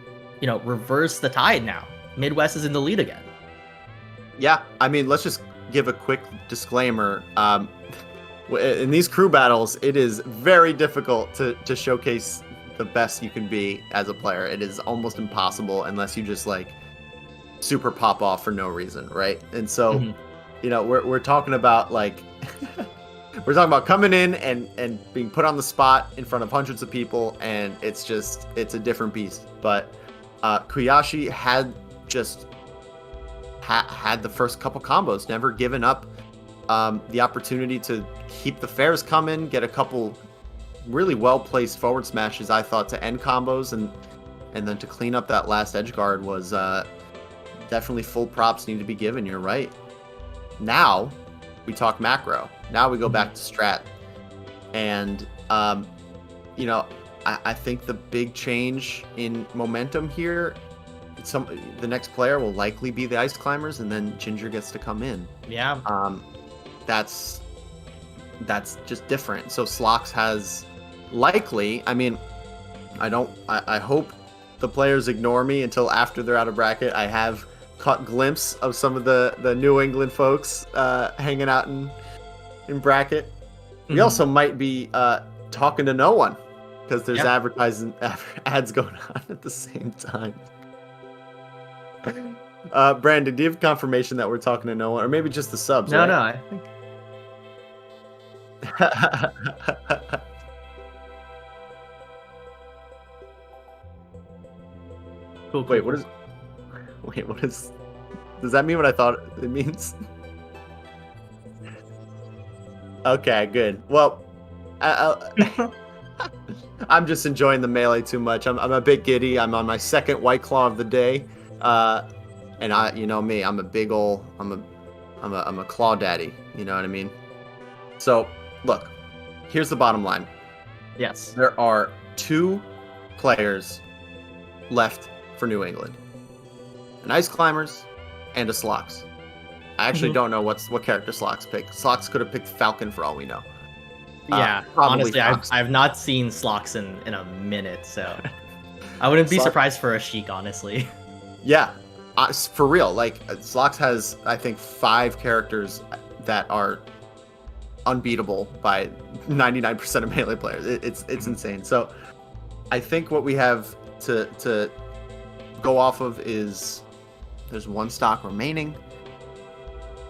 reverse the tide now. Midwest is in the lead again. Yeah, I mean, let's just give a quick disclaimer. In these crew battles, it is very difficult to showcase the best you can be as a player. It is almost impossible unless you just, super pop off for no reason, right? And so, we're talking about, we're talking about coming in and being put on the spot in front of hundreds of people, and it's a different beast. But Kuyashi had had the first couple combos, never given up the opportunity to keep the fares coming, get a couple really well-placed forward smashes, I thought, to end combos, and then to clean up that last edge guard was definitely full props need to be given. You're right. Now we talk macro. Now we go back to strat. And, I think the big change in momentum here, the next player will likely be the Ice Climbers, and then Ginger gets to come in. Yeah. That's just different. So Slox has likely, I mean, I hope the players ignore me until after they're out of bracket. I have caught glimpse of some of the New England folks hanging out in bracket. We also might be talking to no one because there's advertising ads going on at the same time. Brandon, do you have confirmation that we're talking to no one, or maybe just the subs? No, right? no, I think. Cool. Wait, what is? Does that mean what I thought it means? Okay, good. Well, I'm just enjoying the melee too much. I'm a bit giddy. I'm on my second White Claw of the day, and you know me, I'm a big ol' I'm a claw daddy. You know what I mean? So, look, here's the bottom line. Yes. There are 2 players left for New England: an Ice Climbers and a Slox. I actually don't know what character Slox picked. Slox could have picked Falcon for all we know. Yeah, honestly, I've not seen Slox in a minute, so I wouldn't be surprised for a Sheik, honestly. Yeah, for real. Like, Slox has, I think, 5 characters that are unbeatable by 99% of melee players. It's insane. So I think what we have to go off of is there's 1 stock remaining.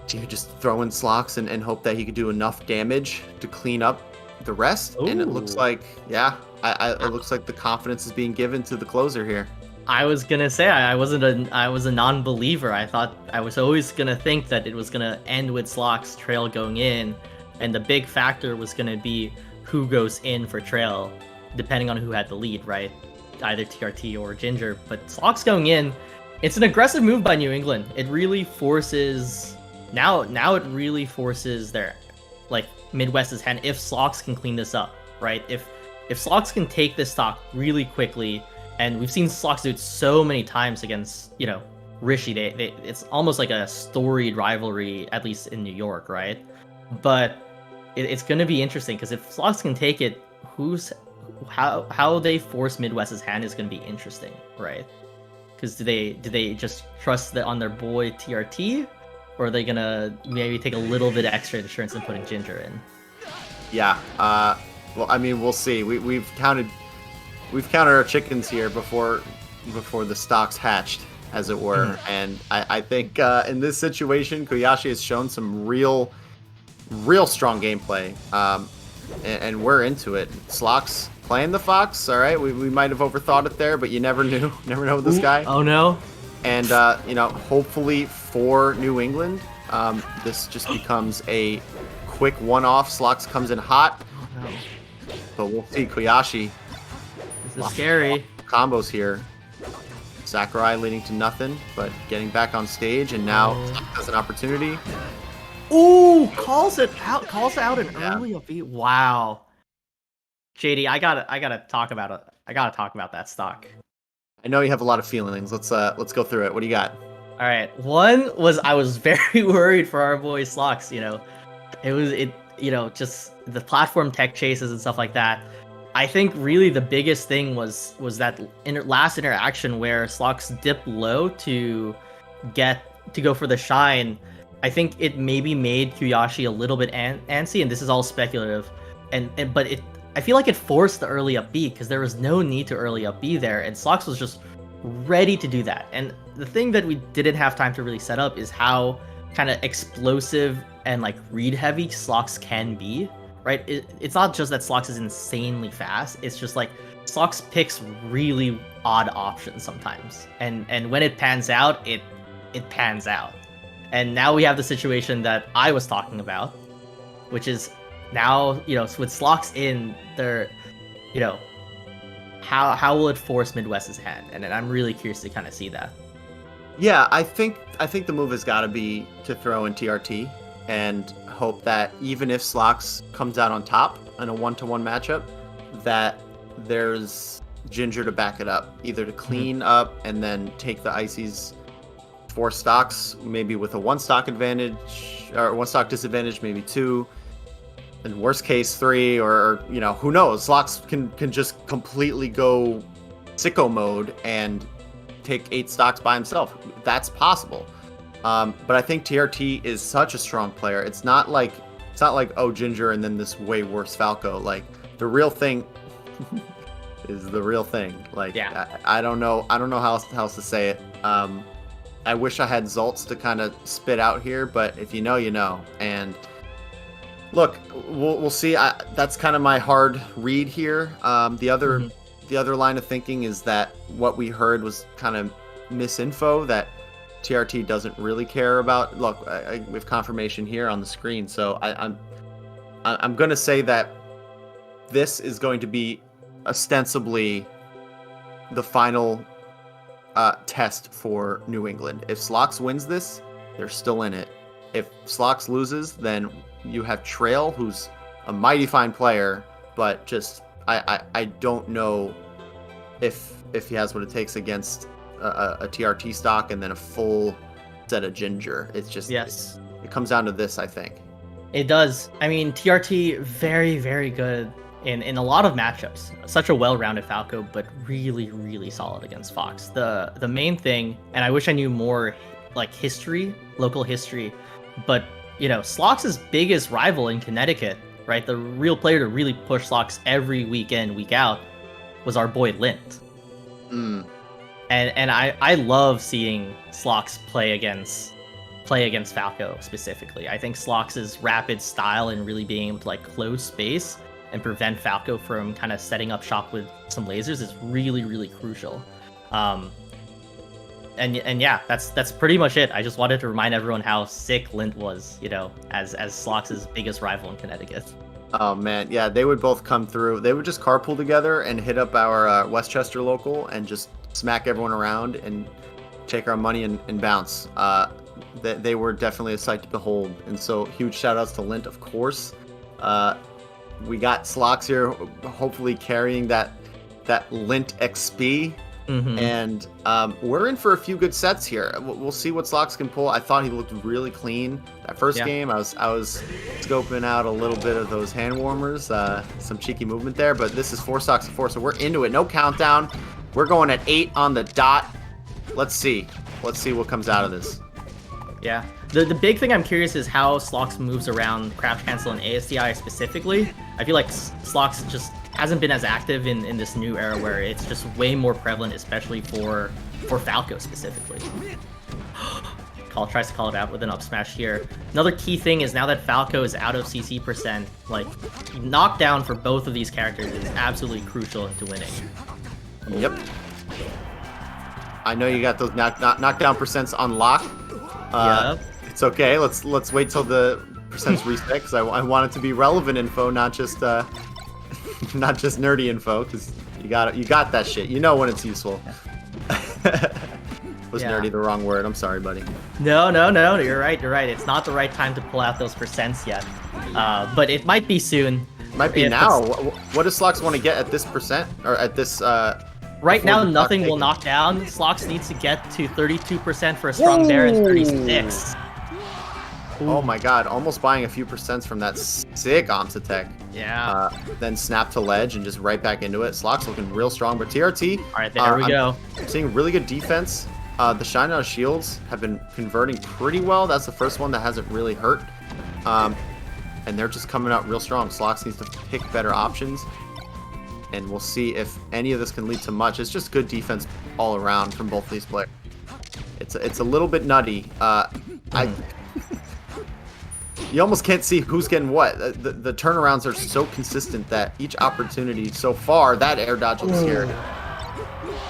Do you just throw in Slox and hope that he could do enough damage to clean up the rest? Ooh. And it looks like, it looks like the confidence is being given to the closer here. I was gonna say I was a non-believer. I was always gonna think that it was gonna end with Slox Trail going in, and the big factor was gonna be who goes in for Trail, depending on who had the lead, right? Either TRT or Ginger. But Slox going in, it's an aggressive move by New England. It really forces now it really forces their Midwest's hand if Slox can clean this up, right? If Slox can take this stock really quickly, and we've seen Slox do it so many times against, Rishi. It's almost like a storied rivalry, at least in New York, right? But it's going to be interesting because if Slox can take it, how they force Midwest's hand is going to be interesting, right? Because do they just trust on their boy TRT, or are they gonna maybe take a little bit of extra insurance and putting Ginger in? Yeah. Well, I mean, we'll see. We've counted our chickens here before the stocks hatched, as it were. And I think in this situation, Koyashi has shown some real strong gameplay. And we're into it. Slox playing the Fox. All right, we might have overthought it there, but you never know with this guy. Oh no. And hopefully for New England, this just becomes a quick one-off. Slox comes in hot. Oh no. But we'll see. Koyashi. This is scary. Combos here. Sakurai leading to nothing, but getting back on stage, and now has an opportunity. Ooh, calls it out an early beat. Wow. JD, I gotta talk about it. I gotta talk about that stock. I know you have a lot of feelings. Let's go through it. What do you got? All right. One was I was very worried for our boy Slox. Just the platform tech chases and stuff like that. I think really the biggest thing was that last interaction where Slox dipped low to go for the shine. I think it maybe made Koyashi a little bit antsy, and this is all speculative. But I feel like it forced the early up B because there was no need to early up B there, and Slox was just ready to do that. And the thing that we didn't have time to really set up is how kind of explosive and read heavy Slox can be, right? It's not just that Slox is insanely fast. It's just Slox picks really odd options sometimes, and when it pans out, it pans out. And now we have the situation that I was talking about, which is now, with Slox in there, how will it force Midwest's hand? And I'm really curious to kind of see that. Yeah, I think the move has got to be to throw in TRT and hope that even if Slox comes out on top in a 1-to-1 matchup, that there's Ginger to back it up, either to clean up and then take the Icy's 4 stocks, maybe with a 1 stock advantage or 1 stock disadvantage, maybe 2. In worst case 3, or who knows? Slox can just completely go sicko mode and take 8 stocks by himself. That's possible. But I think TRT is such a strong player. It's not like oh, Ginger and then this way worse Falco. Like the real thing is the real thing. Like yeah. I don't know how else to say it. I wish I had Zolts to kind of spit out here, but if you know, you know. And look, we'll see. That's kind of my hard read here. The other line of thinking is that what we heard was kind of misinfo that TRT doesn't really care about. Look, we have confirmation here on the screen, so I'm going to say that this is going to be ostensibly the final test for New England. If Slox wins this, they're still in it. If Slox loses, then you have Trail, who's a mighty fine player, but just I don't know if he has what it takes against a TRT stock and then a full set of Ginger. It's just it comes down to this, I think. It does. I mean, TRT very, very good in a lot of matchups. Such a well-rounded Falco, but really, really solid against Fox. The main thing, and I wish I knew more like local history, but Slox's biggest rival in Connecticut, right? The real player to really push Slox every week in, week out was our boy Lint. And I love seeing Slox play against Falco specifically. I think Slox's rapid style and really being able to like close space and prevent Falco from kind of setting up shop with some lasers is really, really crucial. And yeah, that's pretty much it. I just wanted to remind everyone how sick Lint was, as Slox's biggest rival in Connecticut. Oh man, yeah, they would both come through. They would just carpool together and hit up our Westchester local and just smack everyone around and take our money and bounce. They were definitely a sight to behold. And so huge shout outs to Lint, of course. We got Slox here, hopefully carrying that Lint XP. And we're in for a few good sets here. We'll see what Slox can pull. I thought he looked really clean that first game. I was scoping out a little bit of those hand warmers, some cheeky movement there, but this is 4 stocks to 4, so we're into it. No countdown. We're going at 8 on the dot. Let's see what comes out of this. Yeah. The big thing I'm curious is how Slox moves around crouch cancel and ASDI specifically. I feel like Slox just hasn't been as active in this new era where it's just way more prevalent, especially for Falco specifically. Tries to call it out with an up smash here. Another key thing is now that Falco is out of CC %, like knockdown for both of these characters is absolutely crucial into winning. Yep. I know you got those knockdown percents on lock. Yep. It's okay. Let's wait till the percents reset because I want it to be relevant info, not just nerdy info. Because you got that shit. You know when it's useful. Was nerdy the wrong word? I'm sorry, buddy. No. You're right. It's not the right time to pull out those percents yet. But it might be soon. Might be now. What does Slox want to get at this percent or at this? Right now, nothing will knock down. Slox needs to get to 32% for a strong bear and 36. Oh my god, almost buying a few percents from that sick Omsa tech. Yeah. Then snap to ledge and just right back into it. Slox looking real strong, but TRT. All right, there we go. I'm seeing really good defense. The Shine Out Shields have been converting pretty well. That's the first one that hasn't really hurt. And they're just coming out real strong. Slox needs to pick better options. And we'll see if any of this can lead to much. It's just good defense all around from both these players. It's a little bit nutty. You almost can't see who's getting what. The turnarounds are so consistent that each opportunity so far, that air dodge looks scary.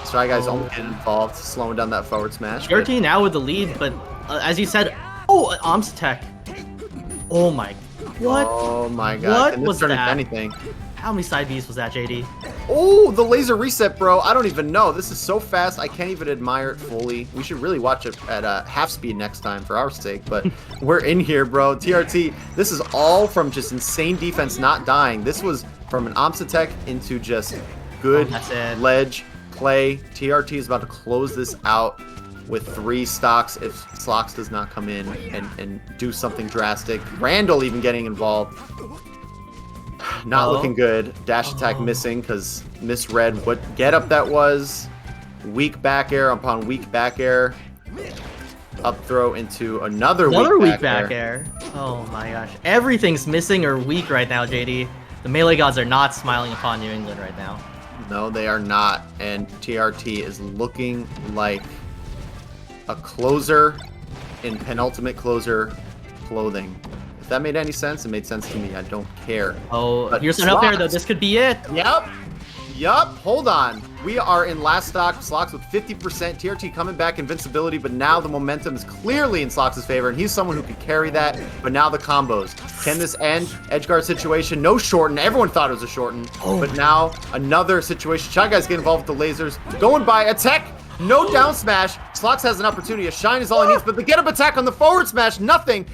Try Guys almost getting involved, slowing down that forward smash. 13 now with the lead, but as you said, Omsa tech. Oh my, what? Oh my god. What was that? Anything. How many side Bs was that, JD? Oh, the laser reset, bro. I don't even know. This is so fast. I can't even admire it fully. We should really watch it at half speed next time for our sake, but we're in here, bro. TRT, this is all from just insane defense not dying. This was from an Omsa tech into just good that's it. ledge play. TRT is about to close this out with 3 stocks if Slox does not come in and do something drastic. Randall even getting involved. Not looking good. Dash attack missing because misread what get up that was. Weak back air upon weak back air. Up throw into another weak back air. Oh my gosh. Everything's missing or weak right now, JD. The melee gods are not smiling upon New England right now. No, they are not. And TRT is looking like a closer in penultimate closer clothing. If that made any sense, it made sense to me. I don't care. Oh, But here's an up air though. Slox. This could be it. Yup. Hold on. We are in last stock. Slox with 50%. TRT coming back invincibility, but now the momentum is clearly in Slox's favor, and he's someone who could carry that. But now the combos. Can this end? Edgeguard situation. No shorten. Everyone thought it was a shorten. But now another situation. Shy Guys get involved with the lasers. Going by attack. No down smash. Slox has an opportunity. A shine is all he needs, but the get up attack on the forward smash. Nothing.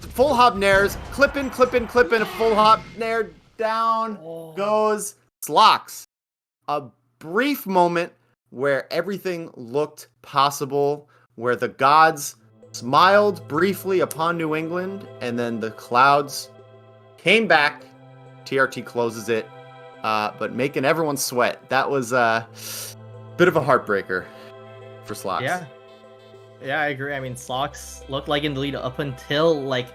Full hop nairs. Clip in. A full hop nair down goes Slox. A brief moment where everything looked possible, where the gods smiled briefly upon New England, and then the clouds came back. TRT closes it, but making everyone sweat. That was a bit of a heartbreaker for Slox. Yeah, I agree. I mean, Slox looked like in the lead up until like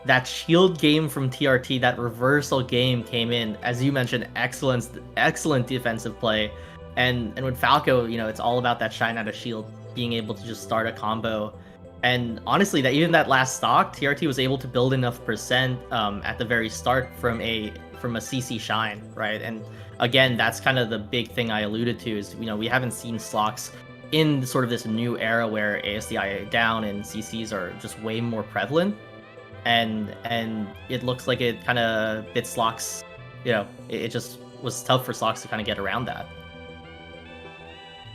that shield game from TRT, that reversal game came in. As you mentioned, excellent defensive play. And with Falco, you know, it's all about that shine out of shield, being able to just start a combo. And honestly, that even that last stock, TRT was able to build enough percent at the very start from a CC shine, right? And again, that's kind of the big thing I alluded to is, you know, we haven't seen Slox in sort of this new era where ASDI down and CCs are just way more prevalent. And it looks like it kind of bit Slox, you know, it just was tough for Slox to kind of get around that.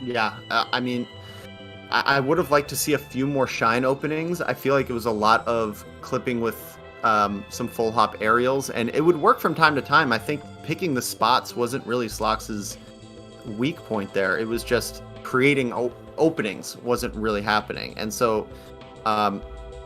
Yeah, I mean, I would have liked to see a few more shine openings. I feel like it was a lot of clipping with some full hop aerials, and it would work from time to time. I think picking the spots wasn't really Slox's weak point there. It was just creating openings wasn't really happening. And so,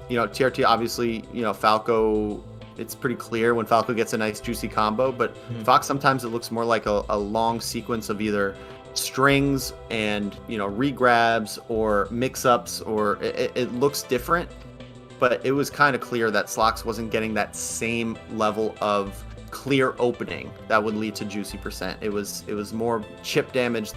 you know, TRT obviously, you know, Falco, it's pretty clear when Falco gets a nice juicy combo, but Fox sometimes it looks more like a long sequence of either strings and, you know, regrabs or mix-ups, or it looks different, but it was kind of clear that Slox wasn't getting that same level of clear opening that would lead to juicy percent. It was more chip damage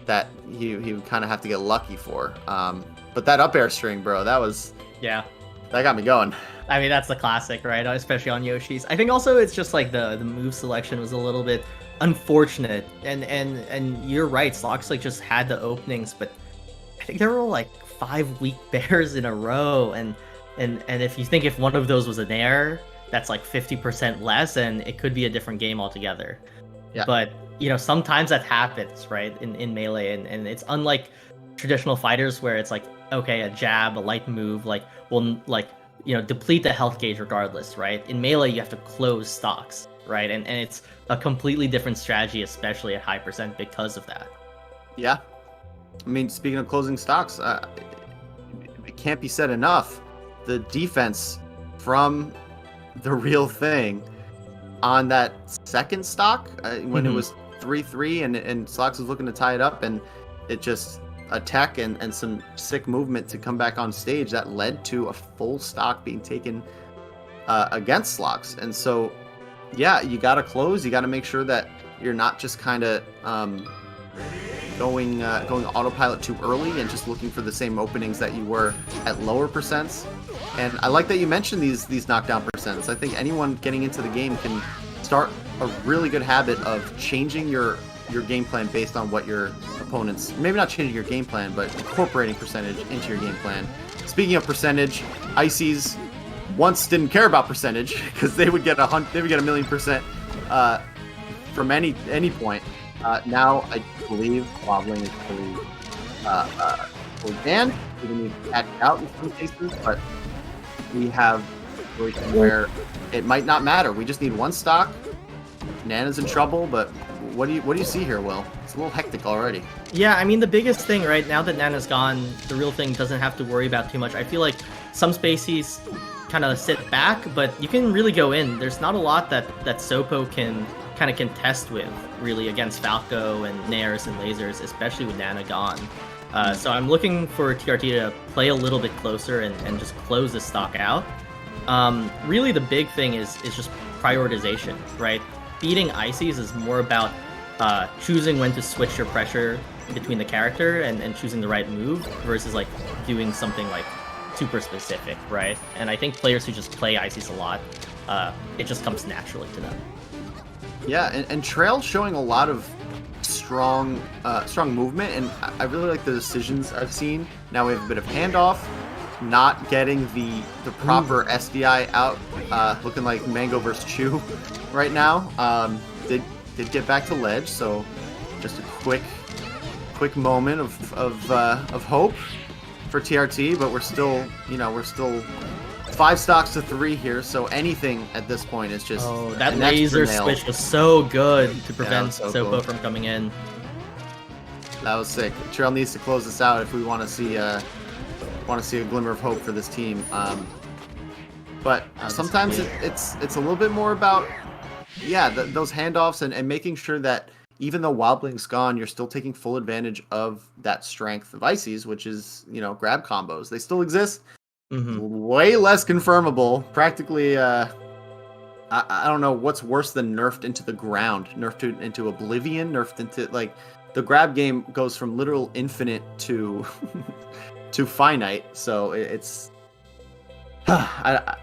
that he would kind of have to get lucky for. But that up air string, bro, that got me going. I mean, that's the classic, right? Especially on Yoshi's. I think also it's just like the move selection was a little bit unfortunate, and you're right. Slox like just had the openings, but I think there were like 5 weak bears in a row, and if you think if one of those was an air, that's like 50% less, and it could be a different game altogether. Yeah. But you know, sometimes that happens, right? In melee, and it's unlike traditional fighters where it's like, okay, a jab, a light move, like will like, you know, deplete the health gauge regardless, right? In melee, you have to close stocks, right? And it's a completely different strategy, especially at high percent because of that. Yeah. I mean, speaking of closing stocks, it can't be said enough. The defense from the real thing on that second stock, when it was 3-3 and Slox was looking to tie it up, and it just attack and some sick movement to come back on stage that led to a full stock being taken against Slox. And so, yeah, you got to close. You got to make sure that you're not just kind of going autopilot too early and just looking for the same openings that you were at lower percents. And I like that you mentioned these knockdown percents. I think anyone getting into the game can start a really good habit of changing your game plan based on what your opponents, maybe not changing your game plan, but incorporating percentage into your game plan. Speaking of percentage, Ices once didn't care about percentage because they would get a 1,000,000% from any point. Now I believe wobbling is fully banned. We need to catch out in some cases, but we have a situation where it might not matter. We just need one stock. Nana's in trouble, but what do you see here, Will? It's a little hectic already. Yeah, I mean, the biggest thing, right, now that Nana's gone, the real thing doesn't have to worry about too much. I feel like some species kind of sit back, but you can really go in. There's not a lot that Sopo can kind of contest with, really, against Falco and Nares and Lasers, especially with Nana gone. So I'm looking for TRT to play a little bit closer and just close this stock out. Really, the big thing is just prioritization, right? Beating Ices is more about choosing when to switch your pressure between the character and choosing the right move versus like doing something like super specific, right? And I think players who just play Ices a lot, it just comes naturally to them. Yeah, and Trail's showing a lot of strong movement, and I really like the decisions I've seen. Now we have a bit of handoff, not getting the proper SDI out, looking like Mango versus Chew right now. Did get back to ledge, so just a quick moment of hope for TRT, but we're still 5 stocks to 3 here, so anything at this point is just... Oh, that laser switch was so good to prevent so Sopo cool from coming in. That was sick. Trail needs to close this out if we want to see a glimmer of hope for this team. But sometimes it's a little bit more about those handoffs and making sure that even though Wildblink's gone, you're still taking full advantage of that strength of Ices, which is grab combos. They still exist. Way less confirmable. Practically, I don't know what's worse than nerfed into the ground, nerfed into oblivion, nerfed into like the grab game goes from literal infinite to to finite. So it's I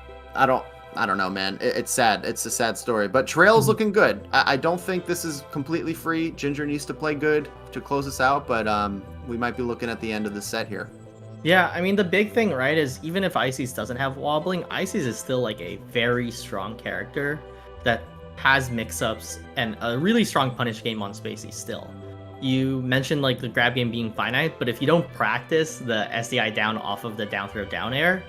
don't know, man. It's sad. It's a sad story. But Trail's looking good. I don't think this is completely free. Ginger needs to play good to close us out, but we might be looking at the end of the set here. Yeah, I mean, the big thing, right, is even if Ices doesn't have wobbling, Ices is still like a very strong character that has mix-ups and a really strong punish game on Spacey still. You mentioned like the grab game being finite, but if you don't practice the SDI down off of the down throw down air,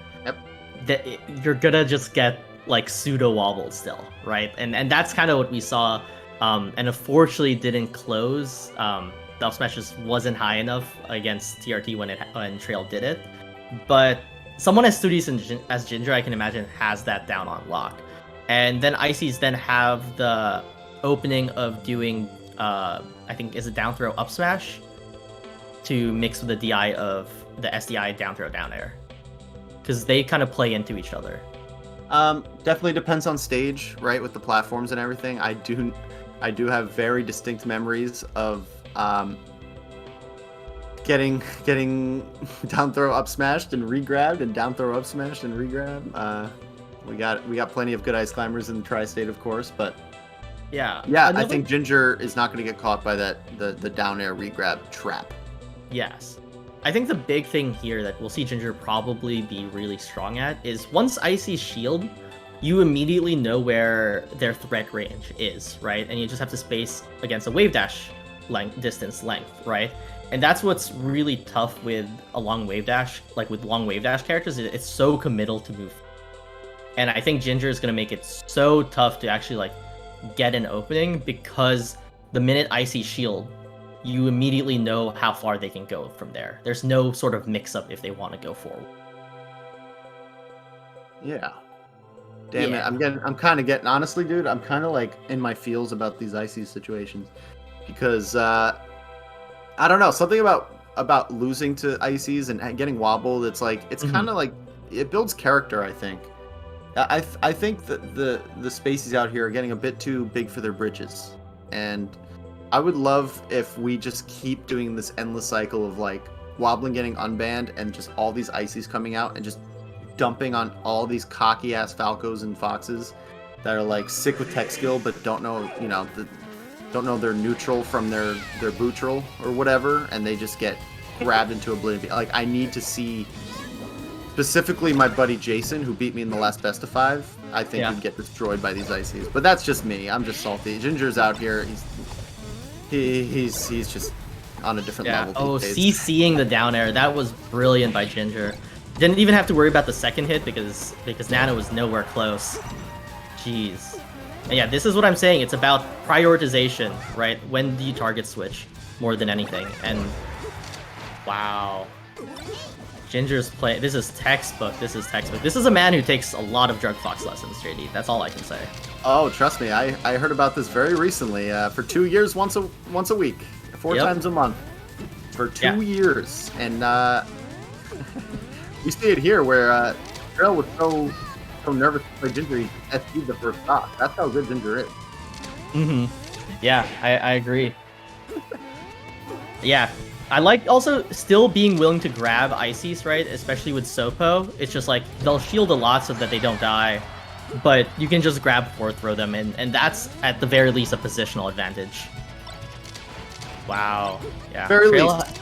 you're gonna just get like pseudo wobbled still, right? And that's kind of what we saw, and unfortunately didn't close. The up smash just wasn't high enough against TRT when Trail did it. But someone as studious as Ginger, I can imagine, has that down on lock. And then Ices then have the opening of doing, I think, is it down throw up smash to mix with the DI of the SDI down throw down air. Because they kind of play into each other. Definitely depends on stage, right? With the platforms and everything. I do have very distinct memories of getting down throw up smashed and regrabbed and down throw up smashed and regrab. We got plenty of good ice climbers in the tri-state, of course, but yeah, I think Ginger is not going to get caught by the down air regrab trap. Yes. I think the big thing here that we'll see Ginger probably be really strong at is once Icy's shield, you immediately know where their threat range is, right? And you just have to space against a wave dash distance length, right? And that's what's really tough with a long wave dash, like with long wave dash characters, it's so committal to move. And I think Ginger is going to make it so tough to actually like get an opening because the minute Icy shield, you immediately know how far they can go from there. There's no sort of mix-up if they want to go forward. Yeah. Damn it. I'm kind of getting, honestly, dude, I'm kind of like in my feels about these Icy situations because, I don't know, something about losing to Ices and getting wobbled, it's like, it's kind of like, it builds character, I think. I think that the Spaceys out here are getting a bit too big for their britches. And I would love if we just keep doing this endless cycle of like wobbling getting unbanned and just all these Ices coming out and just dumping on all these cocky ass Falcos and Foxes that are like sick with tech skill but don't know, don't know their neutral from their bootral or whatever, and they just get grabbed into oblivion. Like, I need to see specifically my buddy Jason, who beat me in the last best of 5. I think he'd get destroyed by these Ices, but that's just me. I'm just salty. Ginger's out here. He's just on a different level. Oh, CCing the down air. That was brilliant by Ginger. Didn't even have to worry about the second hit because Nana was nowhere close. Jeez. And yeah, this is what I'm saying. It's about prioritization, right? When do you target switch more than anything? And wow. Ginger's play. This is textbook. This is textbook. This is a man who takes a lot of Drug Fox lessons, JD. That's all I can say. Oh, trust me, I heard about this very recently. For 2 years, once a week, 4 times a month, for 2 years, and you see it here where Trail was so nervous to play Ginger, he SP'd the first stock. That's how good Ginger is. Mm-hmm. Yeah, I agree. Yeah, I like also still being willing to grab Ices, right? Especially with Sopo. It's just like they'll shield a lot so that they don't die, but you can just grab forward throw them, and that's at the very least a positional advantage. Wow. Yeah. Very least.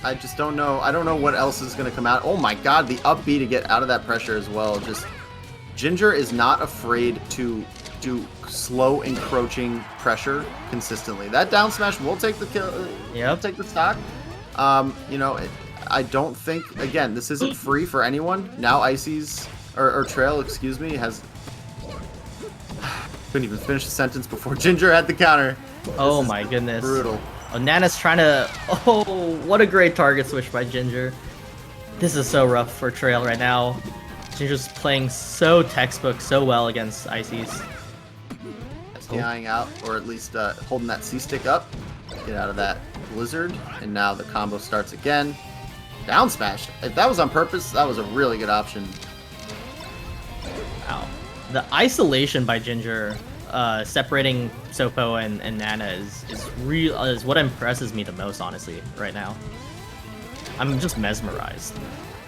I just don't know. I don't know what else is going to come out. Oh my god, the up B to get out of that pressure as well. Just Ginger is not afraid to do slow encroaching pressure consistently. That down smash will take the kill. Yep. Take the stock. You know, I don't think, again, this isn't free for anyone. Now Ices or Trail, excuse me, has couldn't even finish the sentence before Ginger had the counter. Oh my goodness. Brutal. Oh, Nana's trying to... Oh, what a great target switch by Ginger. This is so rough for Trail right now. Ginger's playing so textbook, so well against Ices. SDIing out, or at least holding that C-stick up. Get out of that blizzard. And now the combo starts again. Down smash. If that was on purpose, that was a really good option. Wow. The isolation by Ginger... separating Sopo and Nana is what impresses me the most, honestly, right now. I'm just mesmerized.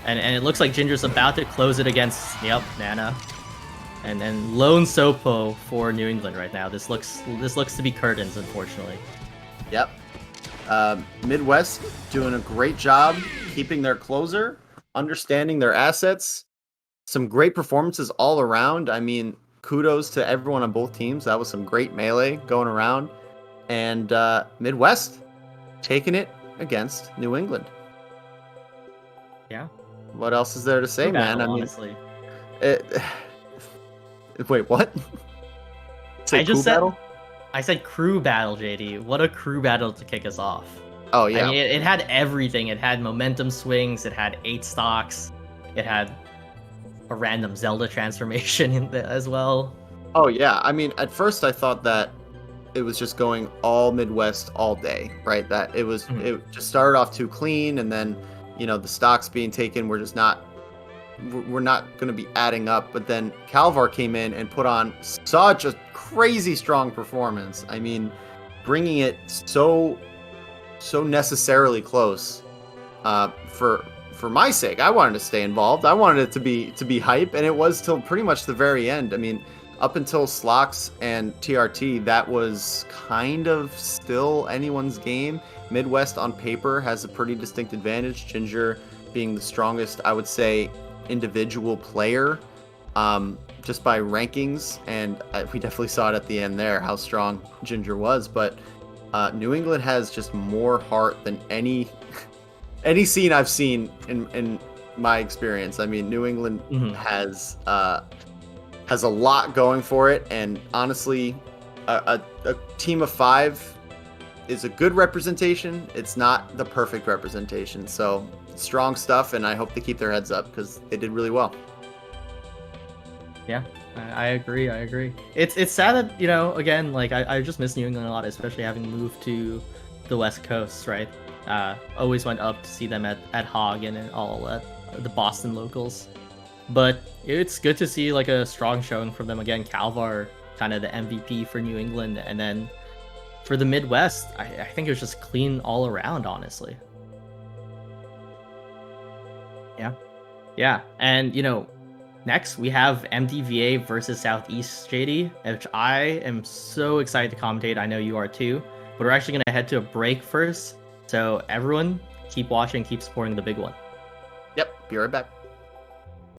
And it looks like Ginger's about to close it against, Nana. And then lone Sopo for New England right now. This looks to be curtains, unfortunately. Yep. Midwest doing a great job keeping their closer, understanding their assets. Some great performances all around. I mean, kudos to everyone on both teams. That was some great melee going around. And Midwest taking it against New England. Yeah. What else is there to say, man? Battle, I mean, honestly. Wait, what? I just said battle? I said crew battle, JD. What a crew battle to kick us off. Oh, yeah. I mean, it had everything. It had momentum swings. It had 8 stocks. It had a random Zelda transformation in there as well. Oh yeah, I mean, at first I thought that it was just going all Midwest all day, right? That it was it just started off too clean, and then the stocks being taken were just not we're not going to be adding up. But then Calvar came in and put on such a crazy strong performance. I mean, bringing it so necessarily close for my sake. I wanted to stay involved. I wanted it to be hype, and it was till pretty much the very end. I mean, up until Slox and TRT, that was kind of still anyone's game. Midwest on paper has a pretty distinct advantage. Ginger being the strongest, I would say, individual player, just by rankings, and we definitely saw it at the end there how strong Ginger was. But New England has just more heart than any scene I've seen in my experience. I mean, New England has a lot going for it, and honestly, a team of 5 is a good representation. It's not the perfect representation. So strong stuff, and I hope they keep their heads up because they did really well. Yeah, I agree. It's sad that, again, like I just miss New England a lot, especially having moved to the West Coast, right? Always went up to see them at Hog and all at the Boston locals. But it's good to see like a strong showing from them again. Calvar, kind of the MVP for New England, and then for the Midwest, I think it was just clean all around, honestly. Yeah, and next we have MDVA versus Southeast, JD, which I am so excited to commentate. I know you are too, but we're actually gonna head to a break first. So everyone, keep watching, keep supporting the big one. Yep, be right back.